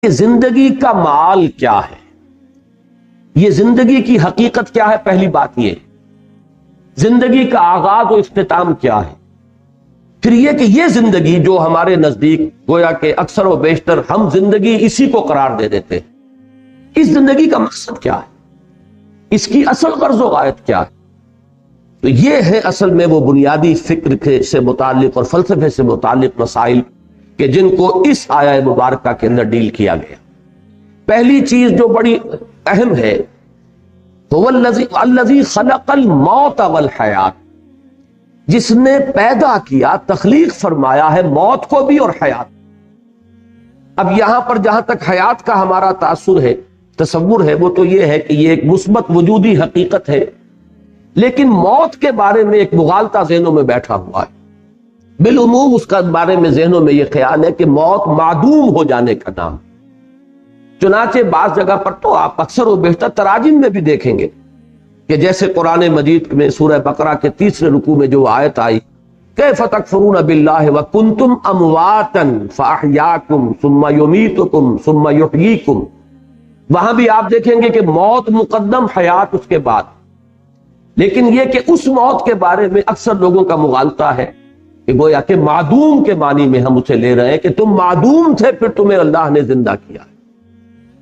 کہ زندگی کا مال کیا ہے، یہ زندگی کی حقیقت کیا ہے؟ پہلی بات یہ زندگی کا آغاز و اختتام کیا ہے، پھر یہ کہ یہ زندگی جو ہمارے نزدیک گویا کہ اکثر و بیشتر ہم زندگی اسی کو قرار دے دیتے ہیں، اس زندگی کا مقصد کیا ہے، اس کی اصل غرض و غایت کیا ہے؟ تو یہ ہے اصل میں وہ بنیادی فکر سے متعلق اور فلسفے سے متعلق مسائل کہ جن کو اس آیہ مبارکہ کے اندر ڈیل کیا گیا۔ پہلی چیز جو بڑی اہم ہے هو الذی خلق الموت والحیات، جس نے پیدا کیا، تخلیق فرمایا ہے موت کو بھی اور حیات۔ اب یہاں پر جہاں تک حیات کا ہمارا تاثر ہے، تصور ہے، وہ تو یہ ہے کہ یہ ایک مثبت وجودی حقیقت ہے، لیکن موت کے بارے میں ایک مغالطہ ذہنوں میں بیٹھا ہوا ہے۔ بالعموم اس کا بارے میں ذہنوں میں یہ خیال ہے کہ موت معدوم ہو جانے کا نام، چنانچہ بعض جگہ پر تو آپ اکثر و بیشتر تراجم میں بھی دیکھیں گے کہ جیسے قرآن مجید میں سورہ بقرہ کے 3 رکوع میں جو آیت آئی کیف تکفرون باللہ وکنتم امواتا فاحیاکم ثم یمیتکم ثم یحییکم، وہاں بھی آپ دیکھیں گے کہ موت مقدم، حیات اس کے بعد۔ لیکن یہ کہ اس موت کے بارے میں اکثر لوگوں کا مغالطہ ہے کہ گویا کہ معدوم کے معنی میں ہم اسے لے رہے ہیں کہ تم معدوم تھے پھر تمہیں اللہ نے زندہ کیا۔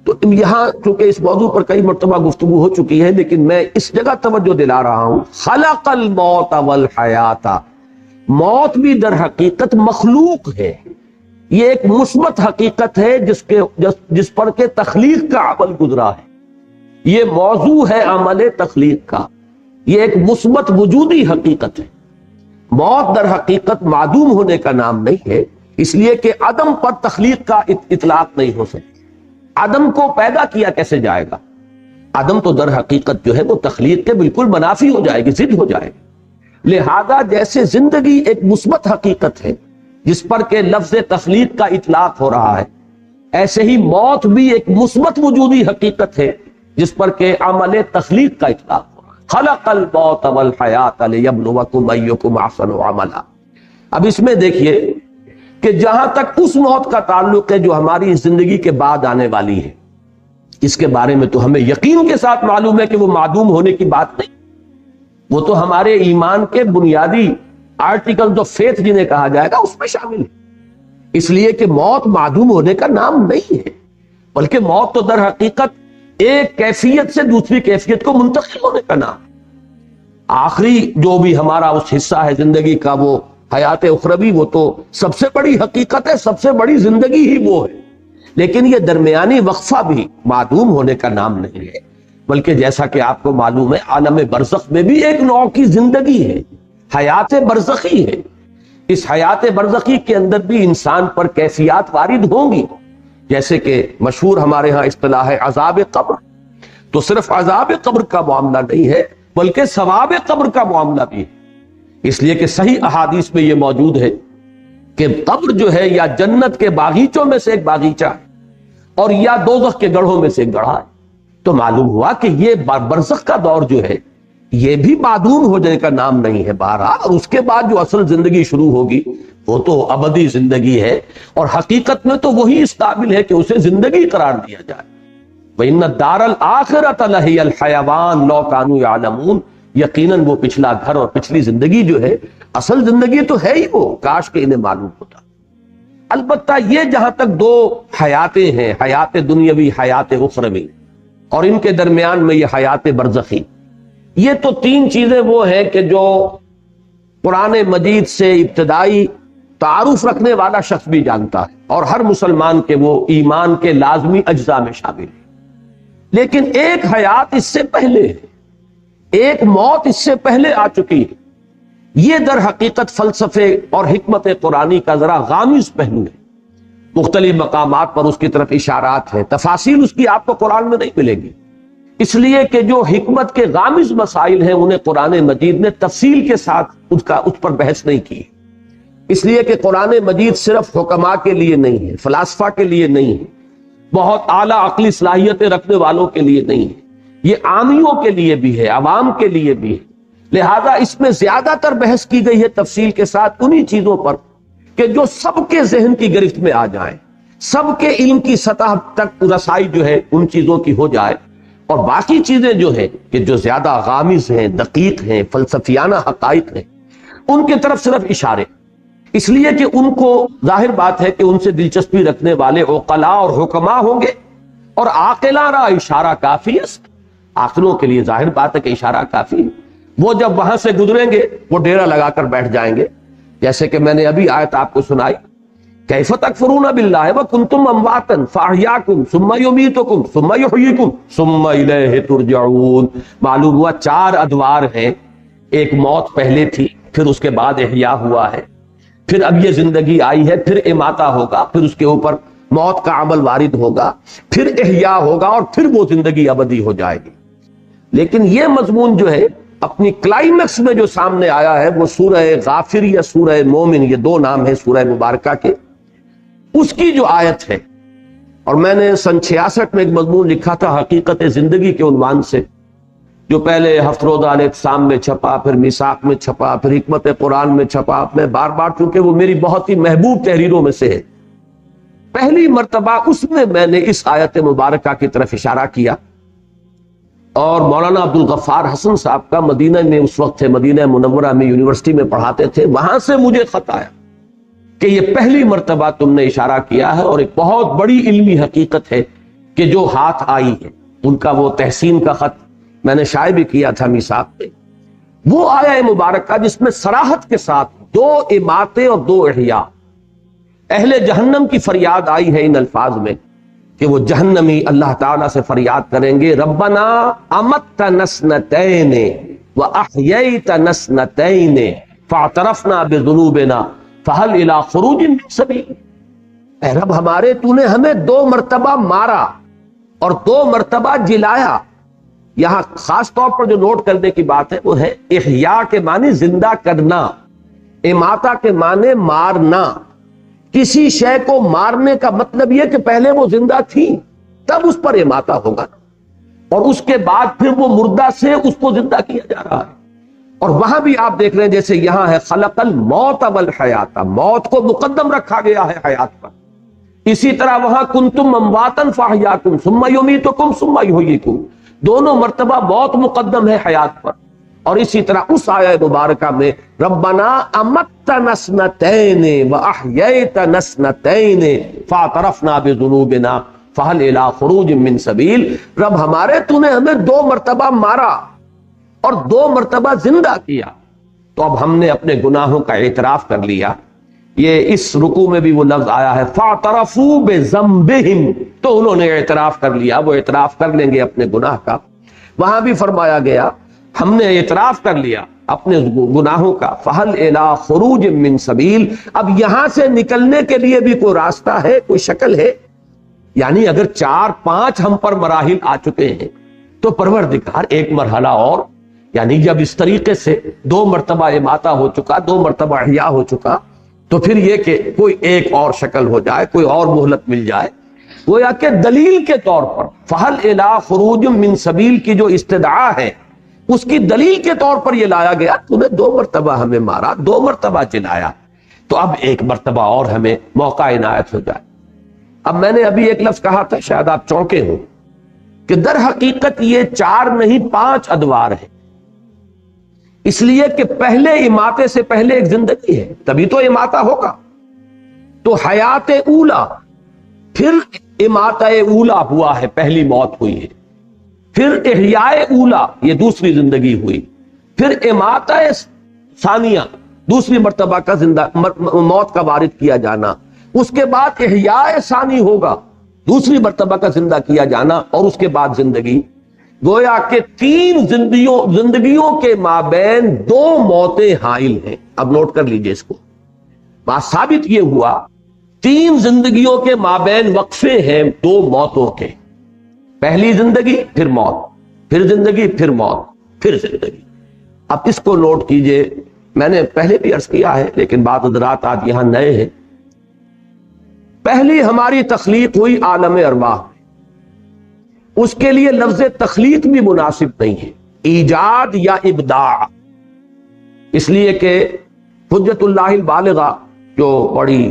تو یہاں چونکہ اس موضوع پر کئی مرتبہ گفتگو ہو چکی ہے، لیکن میں اس جگہ توجہ دلا رہا ہوں، خلق الموت والحیات، موت بھی در حقیقت مخلوق ہے، یہ ایک مثبت حقیقت ہے جس پر کہ تخلیق کا عمل گزرا ہے، یہ موضوع ہے عمل تخلیق کا، یہ ایک مثبت وجودی حقیقت ہے۔ موت در حقیقت معدوم ہونے کا نام نہیں ہے، اس لیے کہ عدم پر تخلیق کا اطلاق نہیں ہو سکتی۔ عدم کو پیدا کیا کیسے جائے گا؟ عدم تو در حقیقت جو ہے وہ تخلیق کے بالکل منافی ہو جائے گی، ضد ہو جائے گی۔ لہذا جیسے زندگی ایک مثبت حقیقت ہے جس پر کہ لفظ تخلیق کا اطلاق ہو رہا ہے، ایسے ہی موت بھی ایک مثبت وجودی حقیقت ہے جس پر کہ عمل تخلیق کا اطلاق ہو رہا ہے۔ خلق الموت والحیات لیبلوکم ایکم احسن عملا۔ اب اس میں دیکھیے کہ جہاں تک اس موت کا تعلق ہے جو ہماری زندگی کے بعد آنے والی ہے، اس کے بارے میں تو ہمیں یقین کے ساتھ معلوم ہے کہ وہ معدوم ہونے کی بات نہیں، وہ تو ہمارے ایمان کے بنیادی آرٹیکل آف فیتھ جنہیں کہا جائے گا اس میں شامل ہے۔ اس لیے کہ موت معدوم ہونے کا نام نہیں ہے، بلکہ موت تو در حقیقت ایک کیفیت سے دوسری کیفیت کو منتقل ہونے کا نام ہے۔ آخری جو بھی ہمارا اس حصہ ہے زندگی کا، وہ حیات اخروی، وہ تو سب سے بڑی حقیقت ہے، سب سے بڑی زندگی ہی وہ ہے، لیکن یہ درمیانی وقفہ بھی معدوم ہونے کا نام نہیں ہے، بلکہ جیسا کہ آپ کو معلوم ہے عالم برزخ میں بھی ایک نوع کی زندگی ہے، حیات برزخی ہے۔ اس حیات برزخی کے اندر بھی انسان پر کیفیات وارد ہوں گی، جیسے کہ مشہور ہمارے ہاں اصطلاح ہے عذاب قبر، تو صرف عذاب قبر کا معاملہ نہیں ہے بلکہ ثواب قبر کا معاملہ بھی ہے، اس لیے کہ صحیح احادیث میں یہ موجود ہے کہ قبر جو ہے یا جنت کے باغیچوں میں سے ایک باغیچہ ہے اور یا دوزخ کے گڑھوں میں سے ایک گڑھا ہے۔ تو معلوم ہوا کہ یہ برزخ کا دور جو ہے یہ بھی معدوم ہو جانے کا نام نہیں ہے بہرحال، اور اس کے بعد جو اصل زندگی شروع ہوگی وہ تو ابدی زندگی ہے، اور حقیقت میں تو وہی اس قابل ہے کہ اسے زندگی قرار دیا جائے۔ وَإِنَّ الدَّارَ الْآخِرَةَ لَهِيَ الْحَيَوَانُ لَوْ كَانُوا يَعْلَمُونَ، یقیناً وہ پچھلا گھر اور پچھلی زندگی جو ہے اصل زندگی تو ہے ہی وہ، کاش کہ انہیں معلوم ہوتا۔ البتہ یہ جہاں تک دو حیاتیں ہیں، حیات دنیاوی، حیات اخروی، اور ان کے درمیان میں یہ حیات برزخی، یہ تو 3 چیزیں وہ ہیں کہ جو قرآن مجید سے ابتدائی تعارف رکھنے والا شخص بھی جانتا ہے، اور ہر مسلمان کے وہ ایمان کے لازمی اجزاء میں شامل ہے۔ لیکن ایک حیات اس سے پہلے ہے، ایک موت اس سے پہلے آ چکی ہے، یہ در حقیقت فلسفے اور حکمت قرآنی کا ذرا غامض پہلو ہے۔ مختلف مقامات پر اس کی طرف اشارات ہیں، تفاصیل اس کی آپ کو قرآن میں نہیں ملے گی، اس لیے کہ جو حکمت کے غامض مسائل ہیں انہیں قرآن مجید نے تفصیل کے ساتھ اس پر بحث نہیں کی، اس لیے کہ قرآن مجید صرف حکماء کے لیے نہیں ہے، فلاسفہ کے لیے نہیں ہے، بہت اعلیٰ عقلی صلاحیتیں رکھنے والوں کے لیے نہیں ہے، یہ عامیوں کے لیے بھی ہے، عوام کے لیے بھی ہے۔ لہذا اس میں زیادہ تر بحث کی گئی ہے تفصیل کے ساتھ انہی چیزوں پر کہ جو سب کے ذہن کی گرفت میں آ جائیں، سب کے علم کی سطح تک رسائی جو ہے ان چیزوں کی ہو جائے، اور باقی چیزیں جو ہیں کہ جو زیادہ غامض ہیں، دقیق ہیں، فلسفیانہ حقائق ہیں، ان کی طرف صرف اشارے، اس لیے کہ ان کو ظاہر بات ہے کہ ان سے دلچسپی رکھنے والے عقلاء اور حکماء ہوں گے، اور عاقلانہ اشارہ کافی ہے، عاقلوں کے لیے ظاہر بات ہے کہ اشارہ کافی ہے۔ وہ جب وہاں سے گزریں گے وہ ڈیرا لگا کر بیٹھ جائیں گے، جیسے کہ میں نے ابھی آیت آپ کو سنائی، کیف تکفرون باللہ وکنتم امواتا فاحیاکم ثم یمیتکم ثم یحییکم ثم الیہ ترجعون۔ معلوم ہوا 4 ادوار ہیں، ایک موت پہلے تھی، پھر اس کے بعد احیاء ہوا ہے، پھر اب یہ زندگی آئی ہے، پھر اماتہ ہوگا، پھر اس کے اوپر موت کا عمل وارد ہوگا، پھر احیاء ہوگا، اور پھر وہ زندگی ابدی ہو جائے گی۔ لیکن یہ مضمون جو ہے اپنی کلائمیکس میں جو سامنے آیا ہے وہ سورہ غافر یا سورہ مومن، یہ 2 نام ہیں سورہ مبارکہ کے، اس کی جو آیت ہے، اور میں نے سن 66 میں ایک مضمون لکھا تھا حقیقت زندگی کے عنوان سے، جو پہلے ہفت روزہ الاعتصام میں چھپا، پھر میثاق میں چھپا، پھر حکمت قرآن میں چھپا۔ میں بار بار، چونکہ وہ میری بہت ہی محبوب تحریروں میں سے ہے، پہلی مرتبہ اس میں نے اس آیت مبارکہ کی طرف اشارہ کیا، اور مولانا عبد الغفار حسن صاحب کا مدینہ میں اس وقت تھے، مدینہ منورہ میں یونیورسٹی میں پڑھاتے تھے، وہاں سے مجھے خط آیا کہ یہ پہلی مرتبہ تم نے اشارہ کیا ہے، اور ایک بہت بڑی علمی حقیقت ہے کہ جو ہاتھ آئی ہے۔ ان کا وہ تحسین کا خط میں نے شائع بھی کیا تھا میثاق میں، وہ آیہ مبارکہ جس میں صراحت کے ساتھ 2 اماتے اور 2 احیاء، اہل جہنم کی فریاد آئی ہے ان الفاظ میں کہ وہ جہنمی اللہ تعالیٰ سے فریاد کریں گے، ربنا امتنا اثنتین واحییتنا اثنتین فاعترفنا بذنوبنا فہل الی خروج من سبیل۔ اے رب ہمارے، تو نے ہمیں 2 مرتبہ مارا اور 2 مرتبہ جلایا۔ یہاں خاص طور پر جو نوٹ کرنے کی بات ہے وہ ہے احیاء کے معنی زندہ کرنا، اماتہ کے معنی مارنا۔ کسی شے کو مارنے کا مطلب یہ کہ پہلے وہ زندہ تھی، تب اس پر اماتہ ہوگا، اور اس کے بعد پھر وہ مردہ سے اس کو زندہ کیا جا رہا ہے۔ اور وہاں بھی آپ دیکھ رہے ہیں جیسے یہاں ہے خلق الموت والحیات، موت کو مقدم رکھا گیا ہے حیات پر، اسی طرح وہاں کنتم امواتا فاحیاکم ثم یمیتکم ثم یحییکم، دونوں مرتبہ موت مقدم ہے حیات پر۔ اور اسی طرح اس آیہ مبارکہ میں ربنا امتنا اثنتین واحییتنا اثنتین فاعترفنا بذنوبنا فہل الی خروج من سبیل، رب ہمارے، تو نے ہمیں 2 مرتبہ مارا اور 2 مرتبہ زندہ کیا، تو اب ہم نے اپنے گناہوں کا اعتراف کر لیا۔ یہ اس رکوع میں بھی وہ لفظ آیا ہے فاعترفوا بذنبہم، تو انہوں نے اعتراف کر لیا، وہ اعتراف کر لیں گے اپنے گناہ کا۔ وہاں بھی فرمایا گیا ہم نے اعتراف کر لیا اپنے گناہوں کا، فہل الی خروج من سبیل، اب یہاں سے نکلنے کے لیے بھی کوئی راستہ ہے، کوئی شکل ہے؟ یعنی اگر 4-5 ہم پر مراحل آ چکے ہیں تو پروردگار ایک مرحلہ اور، یعنی جب اس طریقے سے 2 مرتبہ اماتہ ہو چکا، 2 مرتبہ احیاء ہو چکا، تو پھر یہ کہ کوئی ایک اور شکل ہو جائے، کوئی اور مہلت مل جائے۔ گویا کہ دلیل کے طور پر فہل الی خروج من سبیل کی جو استدعا ہے، اس کی دلیل کے طور پر یہ لایا گیا، تو نے 2 مرتبہ ہمیں مارا، 2 مرتبہ جلایا، تو اب 1 مرتبہ اور ہمیں موقع عنایت ہو جائے۔ اب میں نے ابھی ایک لفظ کہا تھا، شاید آپ چونکے ہوں، کہ در حقیقت یہ 4 نہیں 5 ادوار ہیں، اس لیے کہ پہلے اماتے سے پہلے ایک زندگی ہے، تبھی تو اماتہ ہوگا۔ تو حیات اولا، پھر اماتہ اولا ہوا ہے، پہلی موت ہوئی ہے، پھر احیاء اولا، یہ دوسری زندگی ہوئی، پھر اماتہ ثانیہ، دوسری مرتبہ کا موت کا وارد کیا جانا، اس کے بعد احیاء ثانی ہوگا، دوسری مرتبہ کا زندہ کیا جانا، اور اس کے بعد زندگی۔ گویا کہ 3 زندگیوں کے مابین 2 موتیں حائل ہیں۔ اب نوٹ کر لیجئے اس کو، بات ثابت یہ ہوا 3 زندگیوں کے مابین وقفے ہیں 2 موتوں کے، پہلی زندگی پھر موت، پھر زندگی پھر موت، پھر زندگی۔ اب اس کو نوٹ کیجئے، میں نے پہلے بھی عرض کیا ہے لیکن بعض حضرات آج یہاں نئے ہیں۔ پہلی ہماری تخلیق ہوئی عالم ارواح میں، اس کے لیے لفظ تخلیق بھی مناسب نہیں ہے، ایجاد یا ابداع، اس لیے کہ حجت اللہ البالغہ جو بڑی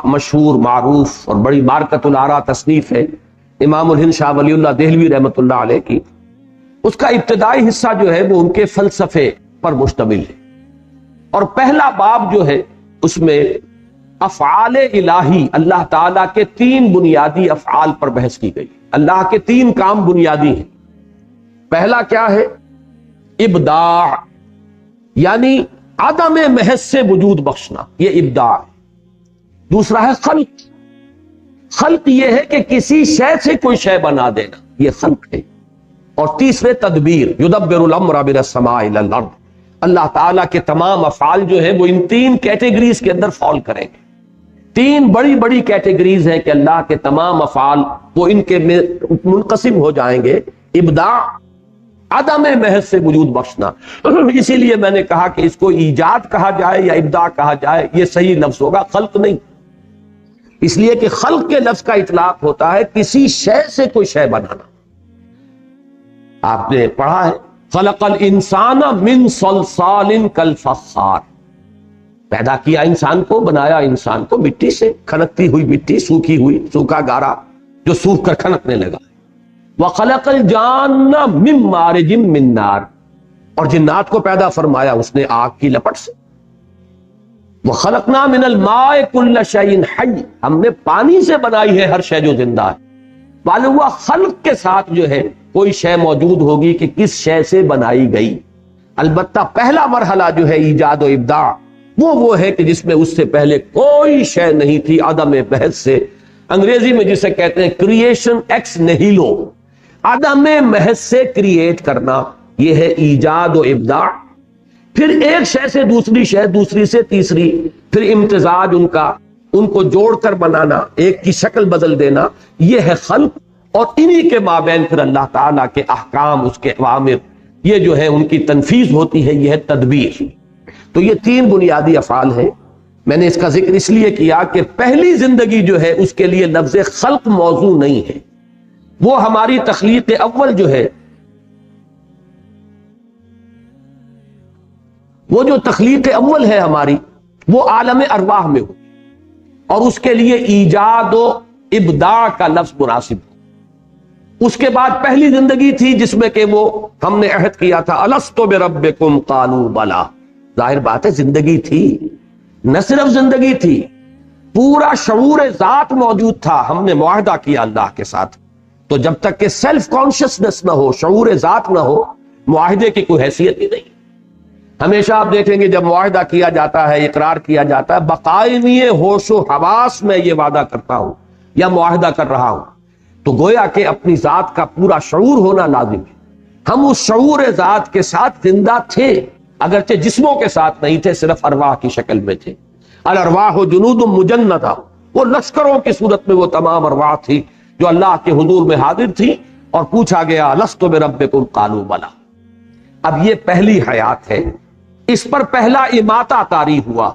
مشہور معروف اور بڑی بارکۃ الآراء تصنیف ہے امام الہند شاہ ولی اللہ دہلوی رحمۃ اللہ علیہ کی. اس کا ابتدائی حصہ جو ہے وہ ان کے فلسفے پر مشتمل ہے، اور پہلا باب جو ہے اس میں افعال الہی، اللہ تعالیٰ کے 3 بنیادی افعال پر بحث کی گئی. اللہ کے 3 کام بنیادی ہیں. پہلا کیا ہے؟ ابداع، یعنی عدم محض سے وجود بخشنا، یہ ابداع ہے. دوسرا ہے خلق. خلق یہ ہے کہ کسی شے سے کوئی شے بنا دینا، یہ خلق ہے. اور تیسرے تدبیر، یدبر الامر من السماء الی الارض. اللہ تعالیٰ کے تمام افعال جو ہے وہ ان 3 کیٹیگریز کے اندر فال کریں گے. 3 بڑی بڑی کیٹیگریز ہیں کہ اللہ کے تمام افعال وہ ان کے منقسم ہو جائیں گے. ابداع، عدم محض سے وجود بخشنا. اسی لیے میں نے کہا کہ اس کو ایجاد کہا جائے یا ابداع کہا جائے یہ صحیح لفظ ہوگا، خلق نہیں. اس لیے کہ خلق کے لفظ کا اطلاق ہوتا ہے کسی شے سے کوئی شے بنانا. آپ نے پڑھا ہے خلق الانسان من صلصال کالفخار، پیدا کیا انسان کو، بنایا انسان کو مٹی سے، کھنکتی ہوئی مٹی، سوکھی ہوئی، سوکھا گارا جو سوکھ کر کھنکنے لگا. وخلق الجان من مارج من نار، اور جنات کو پیدا فرمایا اس نے آگ کی لپٹ سے. وخلقنا من الماء كل شيء حي، ہم نے پانی سے بنائی ہے ہر شے جو زندہ ہے. معلوم ہوا خلق کے ساتھ جو ہے کوئی شے موجود ہوگی کہ کس شے سے بنائی گئی. البتہ پہلا مرحلہ جو ہے ایجاد و ابداع وہ ہے کہ جس میں اس سے پہلے کوئی شے نہیں تھی، عدم محض سے. انگریزی میں جسے کہتے ہیں کریشن ایکس نہیلو، عدم محض سے کریٹ کرنا، یہ ہے ایجاد و ابداع. پھر ایک شے سے دوسری شے، دوسری سے تیسری، پھر امتزاج ان کو جوڑ کر بنانا، ایک کی شکل بدل دینا، یہ ہے خلق. اور انہی کے مابین پھر اللہ تعالیٰ کے احکام، اس کے اوامر، یہ جو ہے ان کی تنفیذ ہوتی ہے، یہ ہے تدبیر. تو یہ 3 بنیادی افعال ہیں. میں نے اس کا ذکر اس لیے کیا کہ پہلی زندگی جو ہے اس کے لیے لفظ خلق موضوع نہیں ہے. وہ ہماری تخلیق اول جو ہے، وہ جو تخلیق اول ہے ہماری، وہ عالم ارواح میں ہو، اور اس کے لیے ایجاد و ابداع کا لفظ مناسب ہو. اس کے بعد پہلی زندگی تھی جس میں کہ وہ ہم نے عہد کیا تھا الستو بربکم قالوا بلا. ظاہر بات ہے زندگی تھی، نہ صرف زندگی تھی، پورا شعور ذات موجود تھا. ہم نے معاہدہ کیا اللہ کے ساتھ. تو جب تک کہ سیلف کانشسنس نہ ہو، شعور ذات نہ ہو، معاہدے کی کوئی حیثیت ہی نہیں. ہمیشہ آپ دیکھیں گے جب معاہدہ کیا جاتا ہے، اقرار کیا جاتا ہے، بقائمی ہوش و حواس میں یہ وعدہ کرتا ہوں یا معاہدہ کر رہا ہوں، تو گویا کہ اپنی ذات کا پورا شعور ہونا لازم ہے. ہم اس شعور ذات کے ساتھ زندہ تھے، اگرچہ جسموں کے ساتھ نہیں تھے، صرف ارواح کی شکل میں تھے. الارواح جنود مجندہ، وہ لشکروں کی صورت میں وہ تمام ارواح تھی جو اللہ کے حضور میں حاضر تھی. اور پوچھا گیا الست بربکم قالوا بلا. اب یہ پہلی حیات ہے، اس پر پہلا اماتہ طاری ہوا،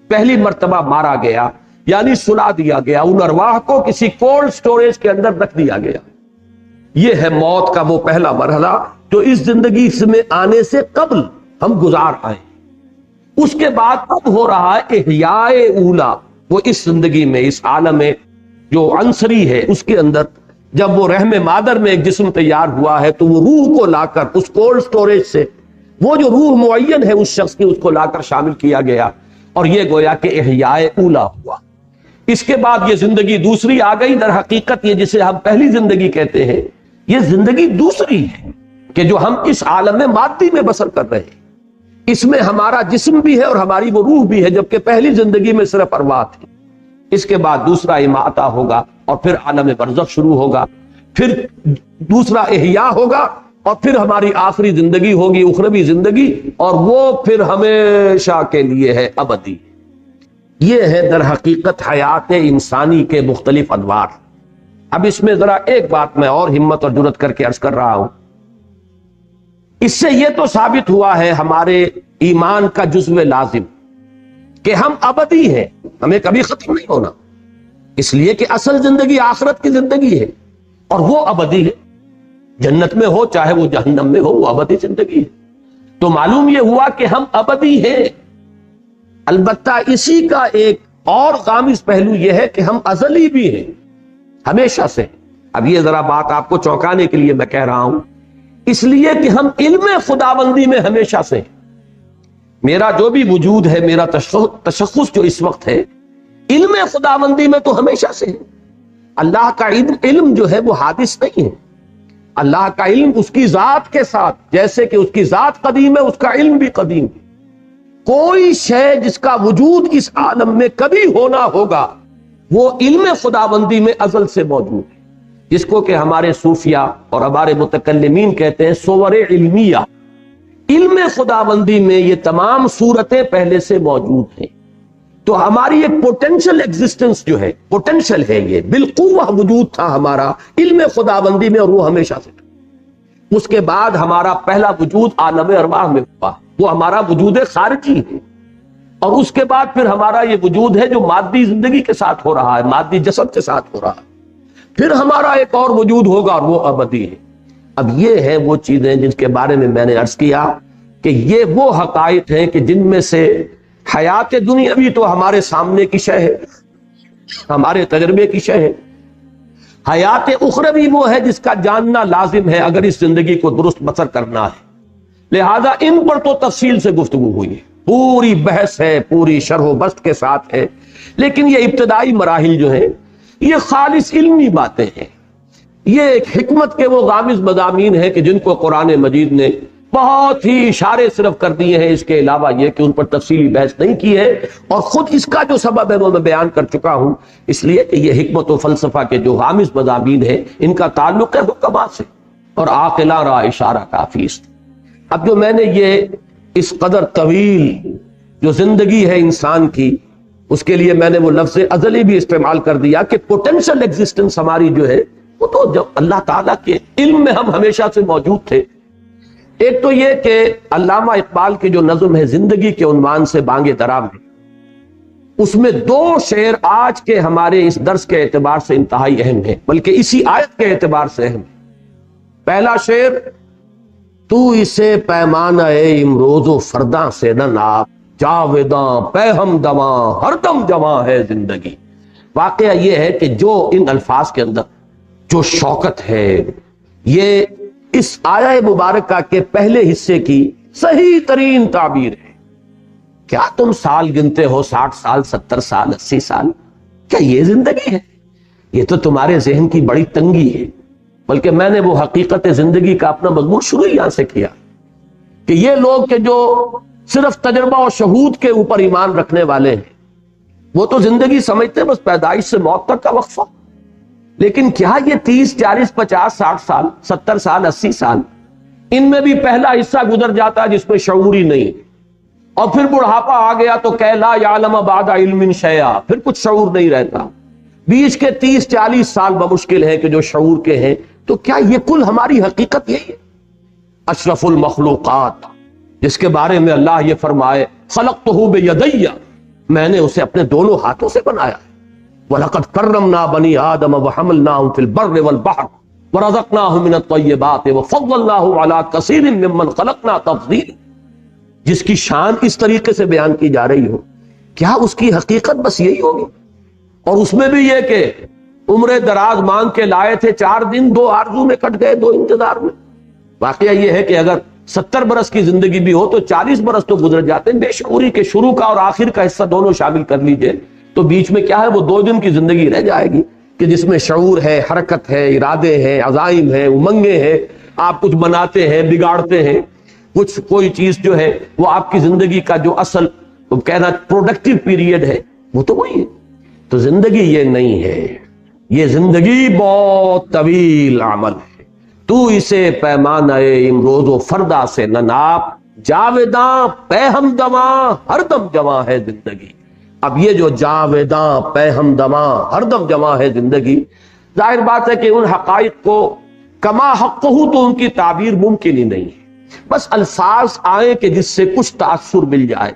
پہلی مرتبہ مارا گیا، یعنی سلا دیا گیا. ان ارواح کو کسی کولڈ سٹوریج کے اندر رکھ دیا گیا. یہ ہے موت کا وہ پہلا مرحلہ جو اس زندگی میں آنے سے قبل ہم گزار آئے. اس کے بعد اب ہو رہا ہے احیاء اولا. وہ اس زندگی میں، اس عالم میں جو عنصری ہے اس کے اندر جب وہ رحم مادر میں ایک جسم تیار ہوا ہے تو وہ روح کو لا کر اس کولڈ سٹوریج سے، وہ جو روح معین ہے اس شخص کی، اس کو لا کر شامل کیا گیا. اور یہ گویا کہ احیاء اولا ہوا. اس کے بعد یہ زندگی دوسری آ گئی. در حقیقت یہ جسے ہم پہلی زندگی کہتے ہیں، یہ زندگی دوسری ہے کہ جو ہم اس عالم میں مادی میں بسر کر رہے ہیں. اس میں ہمارا جسم بھی ہے اور ہماری وہ روح بھی ہے، جبکہ پہلی زندگی میں صرف ارواح تھی. اس کے بعد دوسرا اماتہ ہوگا، اور پھر عالم برزخ شروع ہوگا، پھر دوسرا احیاء ہوگا، اور پھر ہماری آخری زندگی ہوگی اخروی زندگی، اور وہ پھر ہمیشہ کے لیے ہے، ابدی. یہ ہے در حقیقت حیات انسانی کے مختلف انوار. اب اس میں ذرا ایک بات میں اور ہمت اور جرات کر کے عرض کر رہا ہوں. اس سے یہ تو ثابت ہوا ہے ہمارے ایمان کا جزو لازم کہ ہم ابدی ہیں، ہمیں کبھی ختم نہیں ہونا. اس لیے کہ اصل زندگی آخرت کی زندگی ہے، اور وہ ابدی ہے. جنت میں ہو چاہے وہ جہنم میں ہو، وہ ابدی زندگی ہے. تو معلوم یہ ہوا کہ ہم ابدی ہیں. البتہ اسی کا ایک اور غامض پہلو یہ ہے کہ ہم ازلی بھی ہیں، ہمیشہ سے۔ اب یہ ذرا بات آپ کو چونکانے کے لیے میں کہہ رہا ہوں، اس لیے کہ ہم علم خداوندی میں ہمیشہ سے ہیں۔ میرا جو بھی وجود ہے، میرا تشخص جو اس وقت ہے، علم خداوندی میں تو ہمیشہ سے ہے۔ اللہ کا علم جو ہے وہ حادث نہیں ہے۔ اللہ کا علم اس کی ذات کے ساتھ، جیسے کہ اس کی ذات قدیم ہے، اس کا علم بھی قدیم ہے۔ کوئی شے جس کا وجود اس عالم میں کبھی ہونا ہوگا، وہ علم خداوندی میں ازل سے موجود ہے، جس کو کہ ہمارے صوفیہ اور ہمارے متکلمین کہتے ہیں صور علمیہ۔ علم خداوندی میں یہ تمام صورتیں پہلے سے موجود ہیں۔ تو ہماری ایک پوٹینشل ایگزسٹنس جو ہے، پوٹینشل ہے، یہ بالقوہ وجود تھا ہمارا علم خداوندی میں، اور وہ ہمیشہ سے تھا۔ اس کے بعد ہمارا پہلا وجود عالم ارواح میں ہوا، وہ ہمارا وجود خارجی ہے۔ اور اس کے بعد پھر ہمارا یہ وجود ہے جو مادی زندگی کے ساتھ ہو رہا ہے، مادی جسد کے ساتھ ہو رہا ہے۔ پھر ہمارا ایک اور وجود ہوگا اور وہ ابدی ہے۔ اب یہ ہیں وہ چیزیں جن کے بارے میں میں نے عرض کیا کہ یہ وہ حقائق ہیں کہ جن میں سے حیات دنیاوی تو ہمارے سامنے کی شے ہے، ہمارے تجربے کی شے ہے۔ حیات اخروی وہ ہے جس کا جاننا لازم ہے اگر اس زندگی کو درست بسر کرنا ہے۔ لہذا ان پر تو تفصیل سے گفتگو ہوئی ہے، پوری بحث ہے، پوری شرح و بسط کے ساتھ ہے۔ لیکن یہ ابتدائی مراحل جو ہیں یہ خالص علمی باتیں ہیں، یہ ایک حکمت کے وہ غامض مضامین ہیں کہ جن کو قرآن مجید نے بہت ہی اشارے صرف کر دیے ہیں، اس کے علاوہ یہ کہ ان پر تفصیلی بحث نہیں کی ہے۔ اور خود اس کا جو سبب ہے وہ میں بیان کر چکا ہوں، اس لیے کہ یہ حکمت و فلسفہ کے جو غامض مضامین ہیں ان کا تعلق ہے حکماء سے، اور عاقلاں را اشارہ کافی است۔ اب جو میں نے یہ اس قدر طویل جو زندگی ہے انسان کی، اس کے لیے میں نے وہ لفظ ازلی بھی استعمال کر دیا کہ پوٹینشل ایگزسٹنس ہماری جو ہے وہ تو جب اللہ تعالیٰ کے علم میں ہم ہمیشہ سے موجود تھے۔ ایک تو یہ کہ علامہ اقبال کی جو نظم ہے زندگی کے عنوان سے بانگ درا میں، اس میں دو شعر آج کے ہمارے اس درس کے اعتبار سے انتہائی اہم ہیں، بلکہ اسی آیت کے اعتبار سے اہم ہے۔ پہلا شعر، تو اسے پیمانہ امروز و فرداں سے نہ ناپ، جاویداں پہ ہم دواں ہر دم جواں ہے زندگی۔ واقعہ یہ ہے کہ جو ان الفاظ کے اندر جو شوکت ہے، یہ اس آیہ مبارکہ کے پہلے حصے کی صحیح ترین تعبیر ہے۔ کیا تم سال گنتے ہو 60 سال، 70 سال، 80 سال؟ کیا یہ زندگی ہے؟ یہ تو تمہارے ذہن کی بڑی تنگی ہے۔ بلکہ میں نے وہ حقیقت زندگی کا اپنا مضمون شروع یہاں سے کیا کہ یہ لوگ کہ جو صرف تجربہ اور شہود کے اوپر ایمان رکھنے والے ہیں، وہ تو زندگی سمجھتے بس پیدائش سے موت تک کا وقفہ۔ لیکن کیا یہ 30، 40، 50، 60 سال، 70 سال، 80 سال، ان میں بھی پہلا حصہ گزر جاتا ہے جس میں شعور ہی نہیں، اور پھر بڑھاپا آ گیا تو کہ لا یعلم بعد علم شیئا، پھر کچھ شعور نہیں رہتا۔ بیچ کے 30، 40 سال بمشکل ہے کہ جو شعور کے ہیں۔ تو کیا یہ کل ہماری حقیقت یہی ہے؟ اشرف المخلوقات جس کے بارے میں اللہ یہ فرمائے خلقتہ بیدی، میں نے اسے اپنے دونوں ہاتھوں سے بنایا ہے۔ وَلَقَدْ كَرَّمْنَا بَنِي آدَمَ وَحَمَلْنَاهُمْ فِي الْبَرِّ وَالْبَحْرِ وَرَزَقْنَاهُمْ مِنَ الطَّيِّبَاتِ وَفَضَّلْنَاهُ عَلَىٰ كَثِيرٍ مِّمَّنْ خَلَقْنَا تَفْضِيلًا، جس کی شان اس طریقے سے بیان کی جا رہی ہو، کیا اس کی حقیقت بس یہی ہوگی؟ اور اس میں بھی یہ کہ عمر دراز مانگ کے لائے تھے، 4 دن 2 آرزو میں کٹ گئے، 2 انتظار میں۔ واقعہ یہ ہے کہ اگر 70 برس کی زندگی بھی ہو تو 40 برس تو گزر جاتے ہیں۔ بے شعوری کے شروع کا اور آخر کا حصہ دونوں شامل کر لیجئے تو بیچ میں کیا ہے، وہ 2 دن کی زندگی رہ جائے گی کہ جس میں شعور ہے، حرکت ہے، ارادے ہیں، عزائم ہیں، امنگیں ہیں، آپ کچھ بناتے ہیں، بگاڑتے ہیں، کچھ کوئی چیز جو ہے وہ آپ کی زندگی کا جو اصل کہنا پروڈکٹیو پیریڈ ہے وہ تو وہی ہے۔ تو زندگی یہ نہیں ہے، یہ زندگی بہت طویل عمل ہے۔ تو اسے پیمانہ امروز و فردا سے نہ ناپ، جاویداں پہ ہم دواں ہر دم جواں ہے زندگی۔ اب یہ جو جاویداں پہ ہم دواں ہر دم جواں ہے زندگی، ظاہر بات ہے کہ ان حقائق کو کما حق ہو تو ان کی تعبیر ممکن ہی نہیں ہے۔ بس الفاظ آئیں کہ جس سے کچھ تاثر مل جائے۔